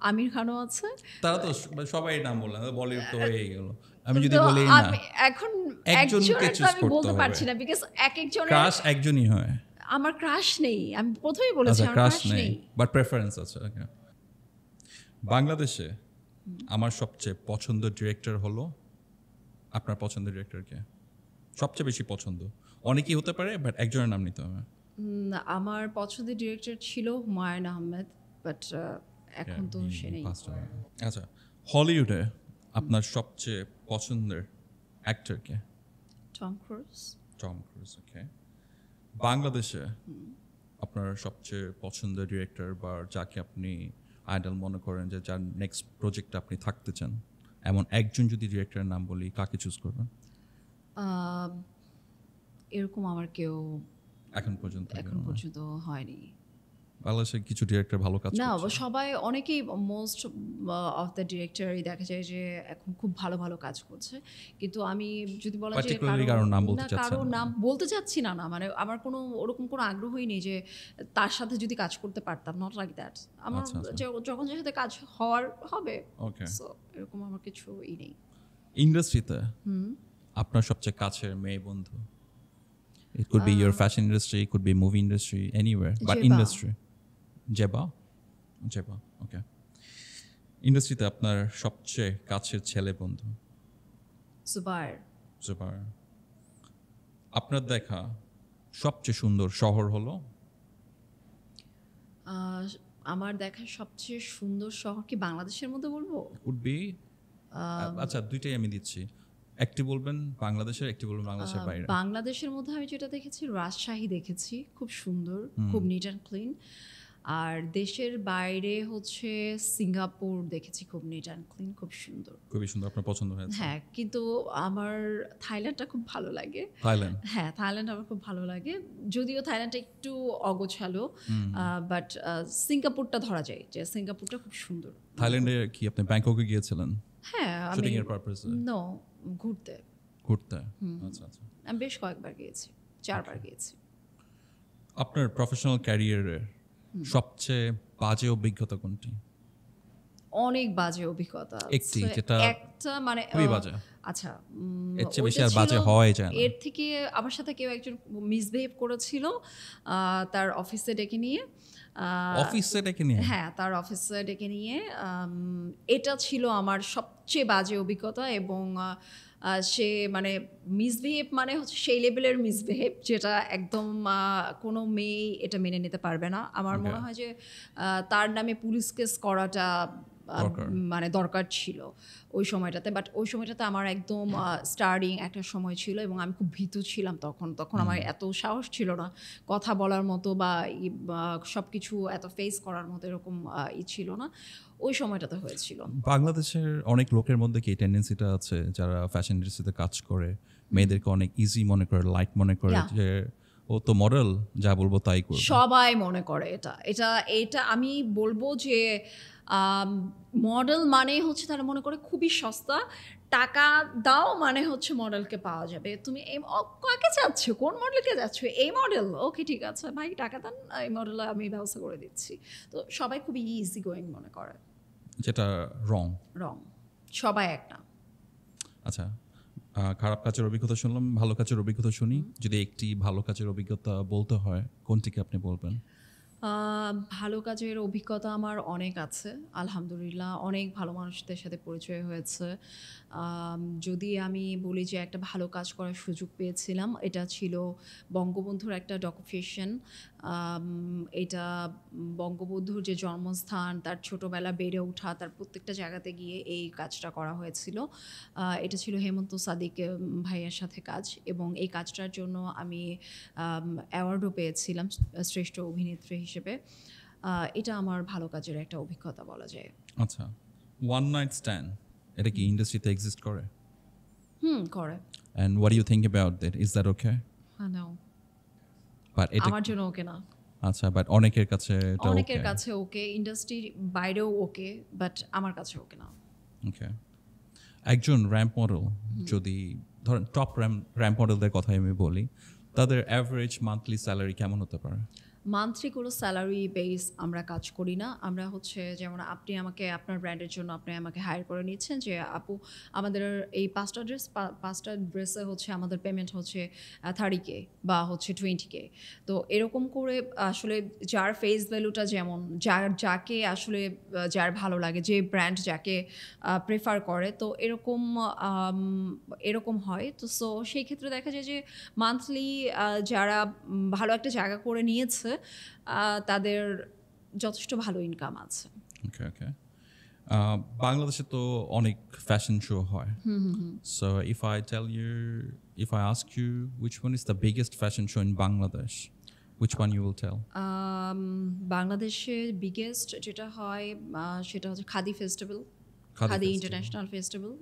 আমির খানও আছে। তারা তো সবাই নাম বললেন, বলিউড তো হয়েই গেল। আমি যদি তো বলি না, আমি এখন একজনকে একজনের তো choose আমি করতে বলতে হবে। পারছি না, বিকজ এক একজনের ক্রাশ একজনই হয়। আমার ক্রাশ নেই, আমি প্রথমেই বলেছি আচ্ছা, আমার ক্রাশ ক্রাশ নেই, নেই। বাট প্রেফারেন্স আছে। ওকে, বাংলাদেশে আমার সবচেয়ে পছন্দের ডিরেক্টর হলো, আপনার পছন্দের ডিরেক্টরকে সবচেয়ে বেশি পছন্দ? অনেকেই হতে পারে, বাট একজনের নাম নিতে হবে। আমার পছন্দের ডিরেক্টর ছিল হুমায়ুন আহমেদ, বাট এখন তো সে নেই। আচ্ছা, হলিউডে আপনার সবচেয়ে পছন্দের অ্যাক্টরকে? Tom Cruise. Tom Cruise. Okay, বাংলাদেশে আপনার সবচেয়ে পছন্দের ডিরেক্টর বা যাকে আপনি আইডল মনে করেন, যে যার নেক্সট প্রজেক্টে আপনি থাকতে চান, এমন একজন যদি ডিরেক্টরের নাম বলি, কাকে চুজ করবেন? এরকম আমার কেউ এখন পর্যন্ত এখন পর্যন্ত হয়নি। বাংলাদেশে কিছু ডিরেক্টর ভালো কাজ না, করছে। সবাই অনেকেই মোস্ট অফ দ্য ডিরেক্টরই দেখা যায় যে এখন খুব ভালো ভালো কাজ করছে, কিন্তু আমি যদি বলা যায় Particularly কারোর নাম বলতে চাচ্ছেন কারো না? নাম বলতে চাচ্ছি না, মানে আমার কোনো ওরকম কোনো আগ্রহই নেই যে তার সাথে যদি কাজ করতে পারতাম, নট লাইক দ্যাট। আমার আচ্ছা, আচ্ছা। যখন যার সাথে কাজ হওয়ার হবে, ওকে, সো এরকম আমার কিছুই নেই। ইন্ডাস্ট্রিতে আপনার সবচেয়ে কাছের মেয়ে বন্ধু? It could be your fashion industry, it could be movie industry, anywhere, but Zeba. industry. Zeba? Zeba, ওকে। ইন্ডাস্ট্রিতে আপনার সবচেয়ে কাছের ছেলে বন্ধু? জুবায়ের। জুবায়ের। আপনার দেখা সবচেয়ে সুন্দর শহর হলো? আমার দেখা সবচেয়ে সুন্দর শহর কি বাংলাদেশের মধ্যে বলবো? Could be, আচ্ছা দুইটাই আমি দিচ্ছি, একটি বলবেন বাংলাদেশের, একটি বলবেন বাংলাদেশের বাইরে। বাংলাদেশের মধ্যে আমি যেটা দেখেছি, রাজশাহী দেখেছি, খুব সুন্দর, খুব নিট অ্যান্ড ক্লিন। আর দেশের বাইরে হচ্ছে সিঙ্গাপুর দেখেছি, খুব নিট অ্যান্ড ক্লিন, খুব সুন্দর। খুবই সুন্দর, আপনার পছন্দ হয়েছে? হ্যাঁ, কিন্তু আমার থাইল্যান্ডটা খুব ভালো লাগে। থাইল্যান্ড? হ্যাঁ, থাইল্যান্ড আমার খুব ভালো লাগে, যদিও থাইল্যান্ডটা একটু অগোছালো, বাট সিঙ্গাপুরটা ধরা যায় যে সিঙ্গাপুরটা খুব সুন্দর। থাইল্যান্ডে কি আপনি ব্যাংককে গিয়েছিলেন হ্যাঁ, আমি শুটিং এর পারপাসে? নো, ঘুরতে। ঘুরতে? আচ্ছা আচ্ছা। আমি বেশ কয়েকবার গিয়েছি, 4বার গিয়েছি। আপনার প্রফেশনাল ক্যারিয়ারের সবচেয়ে বাজে অভিজ্ঞতা কোনটি? অনেক বাজে অভিজ্ঞতা একটি, আছে। যেটা একটা মানে খুবই বাজে। আচ্ছা, এর চেয়ে বেশি ওইটা আর বাজে ছিল, হওয়াই যায় না। এর থেকে আমার সাথে কেউ একজন মিসবিহেভ করেছিল, তার অফিসে ডেকে নিয়ে। অফিসে ডেকে নিয়ে? হ্যাঁ, তার অফিসে ডেকে নিয়ে। এটা ছিল আমার সবচেয়ে বাজে অভিজ্ঞতা, এবং সে মানে মিসবিহেভ মানে হচ্ছে সেই লেভেলের মিসবিহেভ যেটা একদম কোনো মেয়ে এটা মেনে নিতে পারবে না। আমার Okay. মনে হয় যে তার নামে পুলিশ কেস করাটা দরকার। মানে দরকার ছিল ওই সময়টাতে। বাট ওই সময়টাতে আমার একদম স্টার্টিং একটা সময় ছিল এবং আমি খুব ভীতু ছিলাম তখন আমার এত সাহস ছিল না কথা বলার মতো বা সব কিছু এত ফেস করার মতো এরকম ছিল না ওই সময়টাতে হয়েছিল। বাংলাদেশের অনেক লোকের মধ্যে কি টেন্ডেন্সিটা আছে যারা ফ্যাশন ইন্ডাস্ট্রিতে কাজ করে মেয়েদেরকে অনেক ইজি মনে করে, লাইট মনে করে, Yeah. যে ও তো মডেল, যা বলবো তাই করবে। সবাই মনে করে এটা এটা এটা আমি বলবো যে মডেল মানে হচ্ছে তারা মনে করে খুবই সস্তা, টাকা দাও মানে হচ্ছে মডেলকে পাওয়া যাবে। তুমি এই কাকে চাচ্ছ, কোন মডেলকে যাচ্ছ, এই মডেল, ওকে ঠিক আছে ভাই টাকা দেন, এই মডেল আমি ব্যবস্থা করে দিচ্ছি। তো সবাই খুবই ইজি গোয়িং মনে করে, যেটা রং। রং। সবাই একটা। আচ্ছা, খারাপ কাজের অভিজ্ঞতা শুনলাম, ভালো কাজের অভিজ্ঞতা শুনি। যদি একটি ভালো কাজের অভিজ্ঞতা বলতে হয় কোনটিকে আপনি বলবেন? ভালো কাজের অভিজ্ঞতা আমার অনেক আছে আলহামদুলিল্লাহ, অনেক ভালো মানুষদের সাথে পরিচয় হয়েছে। যদি আমি বলি যে একটা ভালো কাজ করার সুযোগ পেয়েছিলাম, এটা ছিল বঙ্গবন্ধুর একটা ডকুফিশন। এটা বঙ্গবন্ধুর যে জন্মস্থান, তার ছোটোবেলা বেড়ে ওঠা, তার প্রত্যেকটা জায়গাতে গিয়ে এই কাজটা করা হয়েছিল। এটা ছিল হেমন্ত সাদিক ভাইয়ের সাথে কাজ, এবং এই কাজটার জন্য আমি অ্যাওয়ার্ডও পেয়েছিলাম শ্রেষ্ঠ অভিনেত্রী হিসেবে। এটা আমার ভালো কাজের একটা অভিজ্ঞতা বলা যায়। আচ্ছা, ওয়ান নাইট স্ট্যান্ড এটা কি ইন্ডাস্ট্রিতে এক্সিস্ট করে? করে। And what you think about that? Is that okay? No, but এটা আমার জন্য ওকে না। আচ্ছা, বাট অনেকের কাছে এটা অনেকের ওকে। কাছে ওকে, ইন্ডাস্ট্রির বাইরেও ওকে, বাট আমার কাছে ওকে না। ওকে, একজন র্যাম্প মডেল, যদি ধরেন টপ র্যাম্প মডেলদের কথাই আমি বলি, তাদের অ্যাভারেজ মান্থলি স্যালারি কেমন হতে পারে? মান্থলি কোনো স্যালারি বেস আমরা কাজ করি না। আমরা হচ্ছে যেমন আপনি আমাকে আপনার ব্র্যান্ডের জন্য আপনি আমাকে হায়ার করে নিচ্ছেন যে আপু আমাদের এই 5টা ড্রেসে হচ্ছে আমাদের পেমেন্ট হচ্ছে 30K বা হচ্ছে 20K। তো এরকম করে আসলে যার ফেস ভ্যালুটা যেমন, যাকে আসলে যার ভালো লাগে, যে ব্র্যান্ড যাকে প্রেফার করে, তো এরকম হয়। তো সো সেই ক্ষেত্রে দেখা যায় যে মান্থলি যারা ভালো একটা জায়গা করে নিয়েছে তাদের যথেষ্ট ভালো ইনকাম আছে। ওকে ওকে, বাংলাদেশে তো অনেক ফ্যাশন শো হয়। So if I ask you which one is the biggest fashion show in Bangladesh, which one you will tell? বাংলাদেশের বিগেস্ট যেটা হয় সেটা হচ্ছে khadi festival, khadi khadi festival. International festival.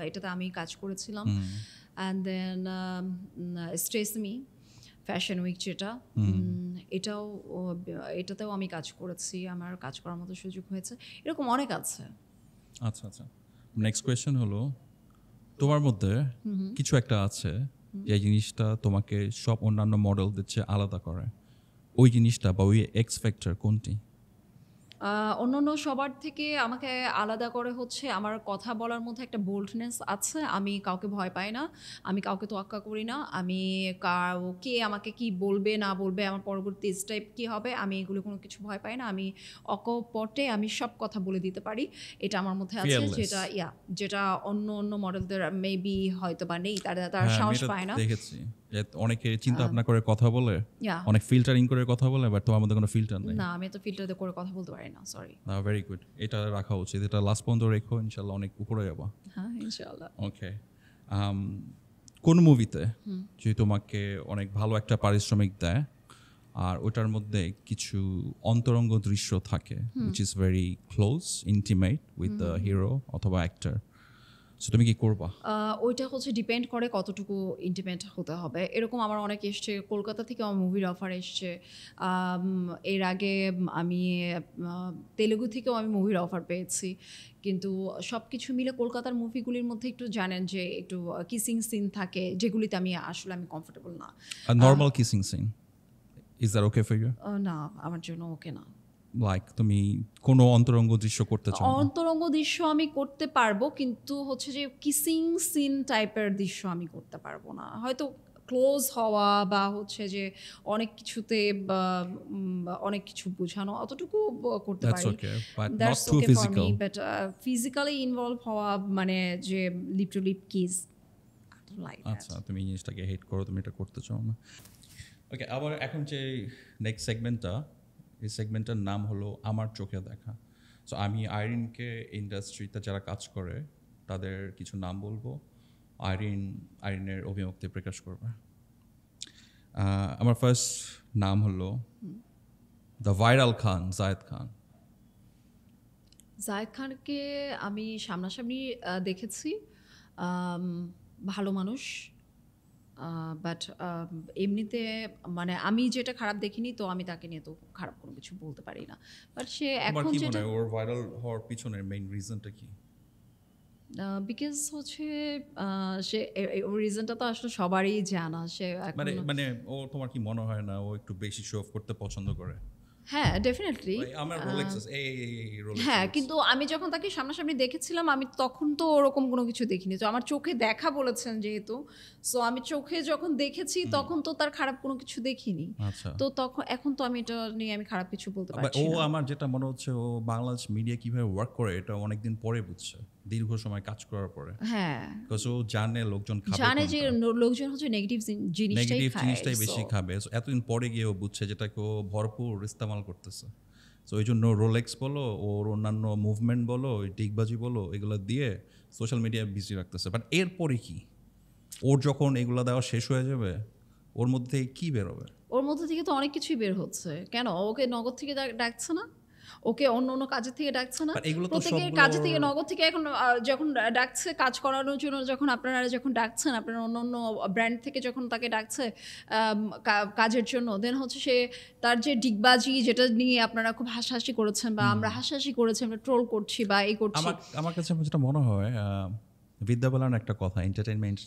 এটাতে আমি কাজ করেছিলাম। অ্যান্ড দেন স্ট্রেসমি ফ্যাশন উইক যেটা, এটাতেও আমি কাজ করেছি, আমার কাজ করার মতো সুযোগ হয়েছে। এরকম অনেক আছে। আচ্ছা আচ্ছা, নেক্সট কোয়েশ্চেন হলো, তোমার মধ্যে কিছু একটা আছে যে জিনিসটা তোমাকে সব অন্যান্য মডেলদের চেয়ে আলাদা করে, ওই জিনিসটা বা ওই এক্স ফ্যাক্টর কোনটি? অন্যান্য সবার থেকে আমাকে আলাদা করে হচ্ছে আমার কথা বলার মধ্যে একটা বোল্ডনেস আছে। আমি কাউকে ভয় পাই না, আমি কাউকে তোয়াক্কা করি না। আমি কে আমাকে কি বলবে না বলবে, আমার পরবর্তী স্টেপ কি হবে, আমি এগুলো কোনো কিছু ভয় পাই না। আমি অকপটে আমি সব কথা বলে দিতে পারি, এটা আমার মধ্যে আছে। Fearless. যেটা অন্য মডেলদের মেবি হয়তো বা নেই, তারা হ্যাঁ, আমি সাহস এটা পায় না। দেখেছি যে অনেকে চিন্তা ভাবনা করে কথা বলে, Yeah. অনেক ফিল্টারিং করে কথা বলে, বাট তোমার মধ্যে কোনো ফিল্টার নেই। না, আমি তো ফিল্টার করে কথা বলতে পারি না, সরি। ভেরি গুড, এটা রাখা উচিত, এটা লাস্ট পর্যন্ত রেখো, ইনশাল্লাহ অনেক উপরে যাবা। হ্যাঁ ইনশাআল্লাহ। ওকে, কোন মুভিতে যদি তোমাকে অনেক ভালো একটা পারিশ্রমিক দেয় আর ওটার মধ্যে কিছু অন্তরঙ্গ দৃশ্য থাকে which is very close, intimate with the hero অথবা অ্যাক্টর, সো তুমি কি করবা? ওইটা হচ্ছে ডিপেন্ড করে কতটুকু ইন্টিমেট হতে হবে। এরকম আমার অনেক এসছে, কলকাতা থেকে আমার মুভির অফার এসছে। এর আগে আমি তেলেগু থেকেও আমি মুভির অফার পেয়েছি, কিন্তু সব কিছু মিলে কলকাতার মুভিগুলির মধ্যে একটু জানেন যে একটু কিসিং সিন থাকে, যেগুলিতে আমি কমফোর্টেবল না। Normal kissing scene, is that okay for you? না, আমার জন্য ওকে না। লাইক তুমি কোনো অন্তরঙ্গ দৃশ্য করতে চাও না? অন্তরঙ্গ দৃশ্য আমি করতে পারবো, কিন্তু হচ্ছে যে কিসিং সিন টাইপের দৃশ্য আমি করতে পারবো না। হয়তো ক্লোজ হওয়া বা হচ্ছে যে অনেক কিছুতে অনেক কিছু বোঝানো, অতটুকু করতে That's পারি। okay, but not that's too okay for me, physical. But physically involve হওয়া মানে যে lip to lip kiss, like that. আচ্ছা, তুমি এই জিনিসটাকে হেট করো, তুমি এটা করতে চাও না। ওকে, আবার এখন যে নেক্সট সেগমেন্টটা, এই সেগমেন্টের নাম হলো আমার চোখে দেখা। সো আমি আইরিনকে ইন্ডাস্ট্রিতে যারা কাজ করে তাদের কিছু নাম বলবো, আইরিনের অভিমুক্তি প্রকাশ করবে। আমার ফার্স্ট নাম হলো দ্য ভাইরাল খান, জায়েদ খান। জায়েদ খানকে আমি সামনাসামনি দেখেছি, ভালো মানুষ, বাট এমনিতে মানে আমি যেটা খারাপ দেখিনি, তো আমি তাকে নিয়ে তো খারাপ কোনো কিছু বলতে পারি না। বাট সে তোমার এখন কি যেটা মনে হয় ওর ভাইরাল হওয়ার পিছনের মেইন রিজনটা কি? বিকজ হচ্ছে সে ওর রিজনটা তো আসলে সবারই জানা। সে এখন মানে ও তোমার কি মনে হয় না ও একটু বেশি শো অফ করতে পছন্দ করে? হ্যাঁ, ডেফিনেটলি। আমার রোলেক্স এই রোলেক্স। হ্যাঁ, কিন্তু আমি যখন তাকে সামনাসামনি দেখেছিলাম, আমি তখন তো ওরকম কোনো কিছু দেখিনি। তো আমার চোখে দেখা বলেছেন যেহেতু, সো আমি চোখে যখন দেখেছি তখন তো তার খারাপ কোনো কিছু দেখিনি। আচ্ছা, তো তখন এখন তো আমি এটা নিয়ে আমি খারাপ কিছু বলতে ও পারছি না। আমার যেটা মনে হচ্ছে ও বাংলাদেশ মিডিয়া কিভাবে ওয়ার্ক করে এটা অনেকদিন পরে বুঝছে, দীর্ঘ সময় কাজ করার পরে। হ্যাঁ, বিকজ ও জানে লোকজন খাবে জানে যে লোকজন হচ্ছে নেগেটিভ জিনিসটাই নেগেটিভ খায়। জিনিসটাই বেশি So, খাবে। So, এতদিন পরে গিয়ে ও বুঝছে যেটাকে ও ভরপুর ইস্তেমাল করতেছে। সো ওই জন্য রোলেক্স বলো, ওর অন্যান্য মুভমেন্ট বলো, ওই ডিগবাজি বলো, এগুলো দিয়ে সোশ্যাল মিডিয়া বিজি রাখতেছে। বাট এরপরে কি, ওর যখন এগুলো দেওয়া শেষ হয়ে যাবে ওর মধ্যে কি বেরোবে? ওর মধ্যে থেকে তো অনেক কিছুই বের হচ্ছে। কেন ওকে নগদ থেকে ডাকছে না? ওকে অন্য অন্য কাজের থেকে ডাকছে না? But এগুলো তো প্রত্যেকের সবগুলো কাজের থেকে নগদ থেকে এখন যখন ডাকছে কাজ করানোর জন্য, যখন আপনারা যখন ডাকছেন, আপনারা অন্য অন্য ব্র্যান্ড থেকে যখন তাকে ডাকছে কাজের জন্য, দেন হচ্ছে সে তার যে ডিগবাজি যেটা নিয়ে আপনারা খুব হাসাহাসি করেছেন, বা আমরা হাসাহাসি করেছি, আমরা ট্রোল করছি বা এই করছি। আমার কাছে যেটা মনে হয় বিদ্যা বালার একটা কথা, এন্টারটেনমেন্ট,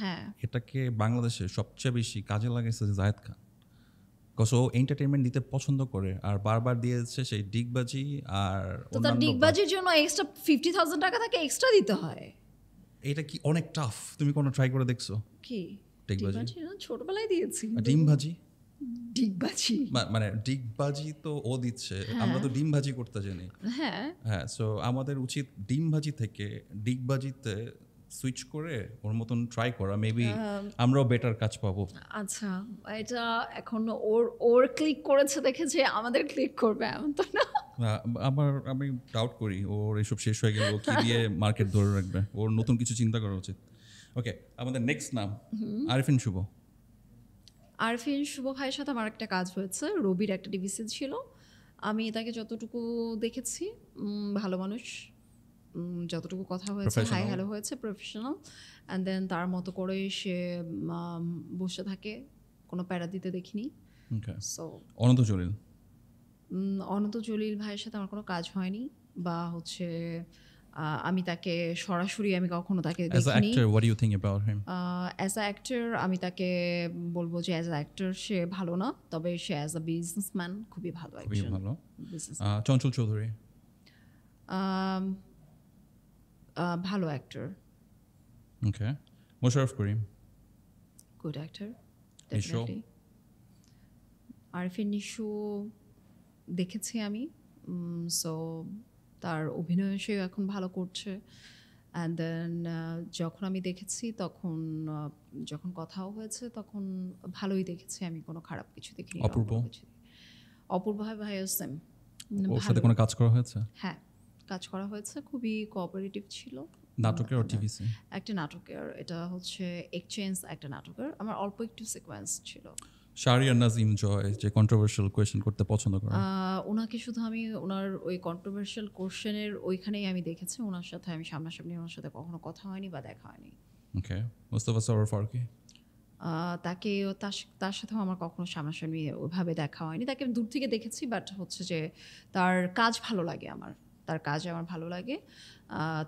হ্যাঁ, এটাকে বাংলাদেশে সবচেয়ে বেশি কাজে লাগাইছে জায়েদ খান। কজ ও এন্টারটেনমেন্ট দিতে পছন্দ করে আর বারবার দিয়েছে সেই ডিগবাজি আর তো তার ডিগবাজির জন্য এক্সট্রা 50,000 টাকা তাকে এক্সট্রা দিতে হয়। এটা কি অনেক টাফ? তুমি কোনো ট্রাই করে দেখছো? কি ডিগবাজি? ডিগবাজি না, ছোটবেলায় দিয়েছি। ডিম ভাজি? ডিগবাজি, মানে ডিগবাজি তো ও দিচ্ছে, আমরা তো ডিম ভাজি করতে জানি। হ্যাঁ। হ্যাঁ, সো আমাদের উচিত ডিম ভাজি থেকে ডিগবাজিতে সুইচ করে ওর মতন ট্রাই করা, মেবি আমরাও বেটার কাজ পাবো। আচ্ছা, এটা এখন ওর ক্লিক করেছে দেখে যে আমাদের ক্লিক করবে এমন তো না। আমি ডাউট করি ওর এসব শেষ হয়ে গেল কি দিয়ে মার্কেট ধরে রাখবে। ওর নতুন কিছু চিন্তা করা উচিত। ওকে, আমাদের নেক্সট নাম আরিফিন শুভ। আরফিন শুভ ভাইয়ের সাথে আমার একটা কাজ হয়েছে, রবির একটা ডিভিসি ছিল। আমি তাকে যতটুকু দেখেছি, ভালো মানুষ, যতটুকু কথা হয়েছে, হাই Professional. হ্যালো হয়েছে, প্রফেশনাল। অ্যান্ড দেন তার মতো করে সে বসে থাকে, কোনো প্যারা দিতে দেখিনি। ওকে, সো অনন্ত জলিল। অনন্ত জলিল ভাইয়ের সাথে আমার কোনো কাজ হয়নি, বা হচ্ছে আমি তাকে সরাসরি আমি কখনো তাকে As an দেখিনি। actor, what do you think about him? As a actor আমি তাকে বলবো যে অ্যাজ আ অ্যাক্টর সে ভালো না, তবে সে অ্যাজ আ বিজনেসম্যান খুবই ভালো খুবই একজন ভালো। বিজনেস, চঞ্চল চৌধুরী। ভালো actor, okay, Mosharraf Karim. Good actor, Nisho? Definitely. Arfin Nisho দেখেছি আমি, সো তার অভিনয় সে এখন ভালো করছে। অ্যান্ড দেন যখন আমি দেখেছি তখন যখন কথাও হয়েছে তখন ভালোই দেখেছি, আমি কোনো খারাপ কিছু দেখিনি। অপূর্ব? অপূর্ব ভাইও সেম, ওর সাথে কোনো কাজ করা হয়েছে? হ্যাঁ কাজ করা হয়েছে, খুবই কোঅপারেটিভ ছিল। নাটকের ও টিভিসি? একটা নাটকের, এটা হচ্ছে এক্সচেঞ্জ একটা নাটকের, আমার অল্প একটু সিকোয়েন্স ছিল। শাহরিয়ার নাজিম জয় যে কন্ট্রোভার্সিয়াল কোয়েশ্চেন করতে পছন্দ করে, ওনাকে শুধু আমি ওনার ওই কন্ট্রোভার্সিয়াল কোশ্চেনের ওইখানেই আমি দেখেছি, ওনার সাথে আমি সামনাসামনি ওনার সাথে কখনো কথা হয়নি বা দেখা হয়নি। ওকে, মুস্তাফা সরোয়ার ফারুকী? তাকে তার সাথেও আমার কখনো সামনাসামনি ওইভাবে দেখা হয়নি, তাকে আমি দূর থেকে দেখেছি। বাট হচ্ছে যে তার কাজ ভালো লাগে আমার, তার কাজ আমার ভালো লাগে,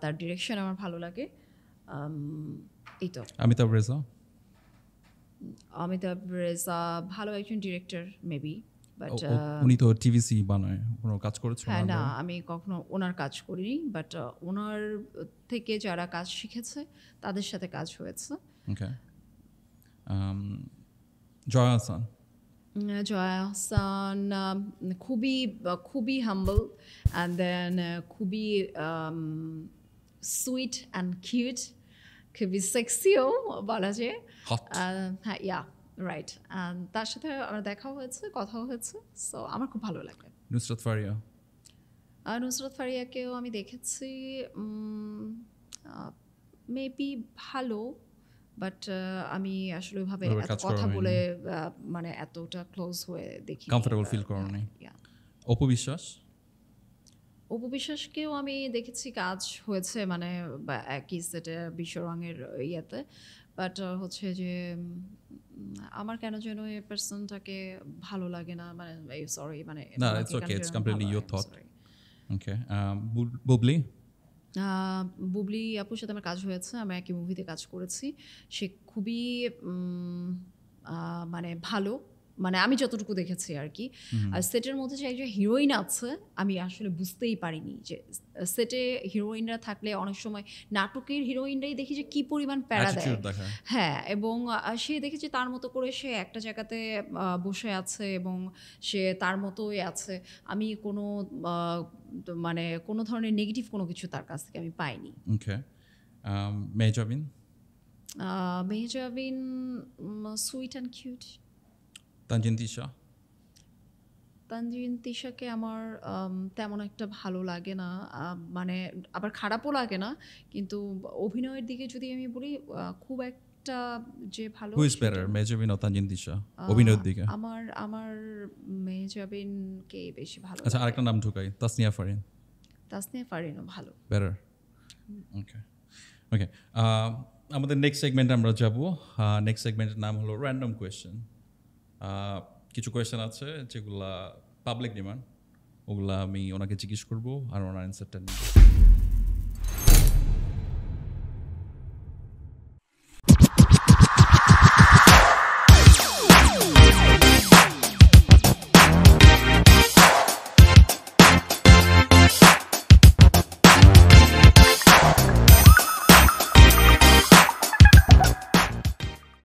তার ডিরেকশন আমার ভালো লাগে, এই তো। অমিতাভ রেজা? অমিতাভ রেজা ভালো একজন ডিরেক্টর মেবি, বাট উনি তো টিভিসি বানায়, কোনো কাজ করেছে? হ্যাঁ না, আমি কখনো ওনার কাজ করিনি, বাট ওনার থেকে যারা কাজ শিখেছে তাদের সাথে কাজ হয়েছে। ওকে, জয়া আহসান? জয়া আহসান খুবই হাম্বল, অ্যান্ড দেন খুবই সুইট অ্যান্ড কিউট, খুবই সেক্সিও বলা যায়। হট হ্যাঁ ইয়া রাইট, তার সাথে আমার দেখাও হয়েছে, কথাও হয়েছে, সো আমার খুব ভালো লাগে। নুসরাত ফারিয়া নুসরাত ফারিয়াকেও আমি দেখেছি, মেবি ভালো, বাট আমি আসলে ওইভাবে ওইভাবে এত কাজ করা কথা হয়নি। বলে মানে এতটা ক্লোজ হয়ে দেখি Comfortable feel করোনি। অপু বিশ্বাস অপু বিশ্বাসকেও আমি দেখেছি, কাজ হয়েছে মানে বা একই সেটে বিশ্ব রঙের ইয়েতে, বাট হচ্ছে যে আমার কেন যেন এই পার্সনটাকে ভালো লাগে না, মানে সরি মানে না, ওনাকে it's কেন okay, it's যেন completely ভালো your লাগে, thought. sorry। ওকে বুবলি বুবলি আপুর সাথে আমার কাজ হয়েছে, আমি একই মুভিতে কাজ করেছি। সে খুবই মানে ভালো, মানে আমি যতটুকু দেখেছি আর কি। আর সেটের মধ্যে যে একজন হিরোইন আছে, আমি আসলে বুঝতেই পারিনি যে সেটে হিরোইনরা থাকলে অনেক সময় নাটকের হিরোইনরাই দেখি যে কি পরিমাণ প্যারা দেয়। অ্যাটিটিউড দেখায় হ্যাঁ, এবং সে দেখেছি তার মতো করে সে একটা জায়গাতে বসে আছে এবং সে তার মতোই আছে। আমি কোনো মানে কোনো ধরনের নেগেটিভ কোনো কিছু তার কাছ থেকে আমি পাইনি। Okay Mehazabien Mehazabien sweet and cute. Tanjin Tisha Tanjin তিশাকে আমার তেমন একটা ভালো লাগে না, মানে আবার খারাপও লাগে না, কিন্তু অভিনয়ের দিকে যদি আমি বলি খুব একটা যে ভালো হু ইজ বেটার মেহজাবিন ও তানজিন তিশা অভিনয়ের দিকে? আমার মেহজাবিনকে বেশি ভালো আচ্ছা লাগে। আরেকটা নাম ঢুকাই, তাসনিয়া ফারিন তাসনিয়া ফারিনও ভালো। বেটার ওকে ওকে আমাদের নেক্সট সেগমেন্টে আমরা যাব। নেক্সট সেগমেন্টের নাম হলো র্যান্ডম কোয়েশ্চেন। কিছু কোয়েশ্চেন আছে যেগুলা পাবলিক ডিমান্ড, ওগুলা আমি ওনাকে জিজ্ঞেস করবো আর ওনার অ্যান্সারটা নিব।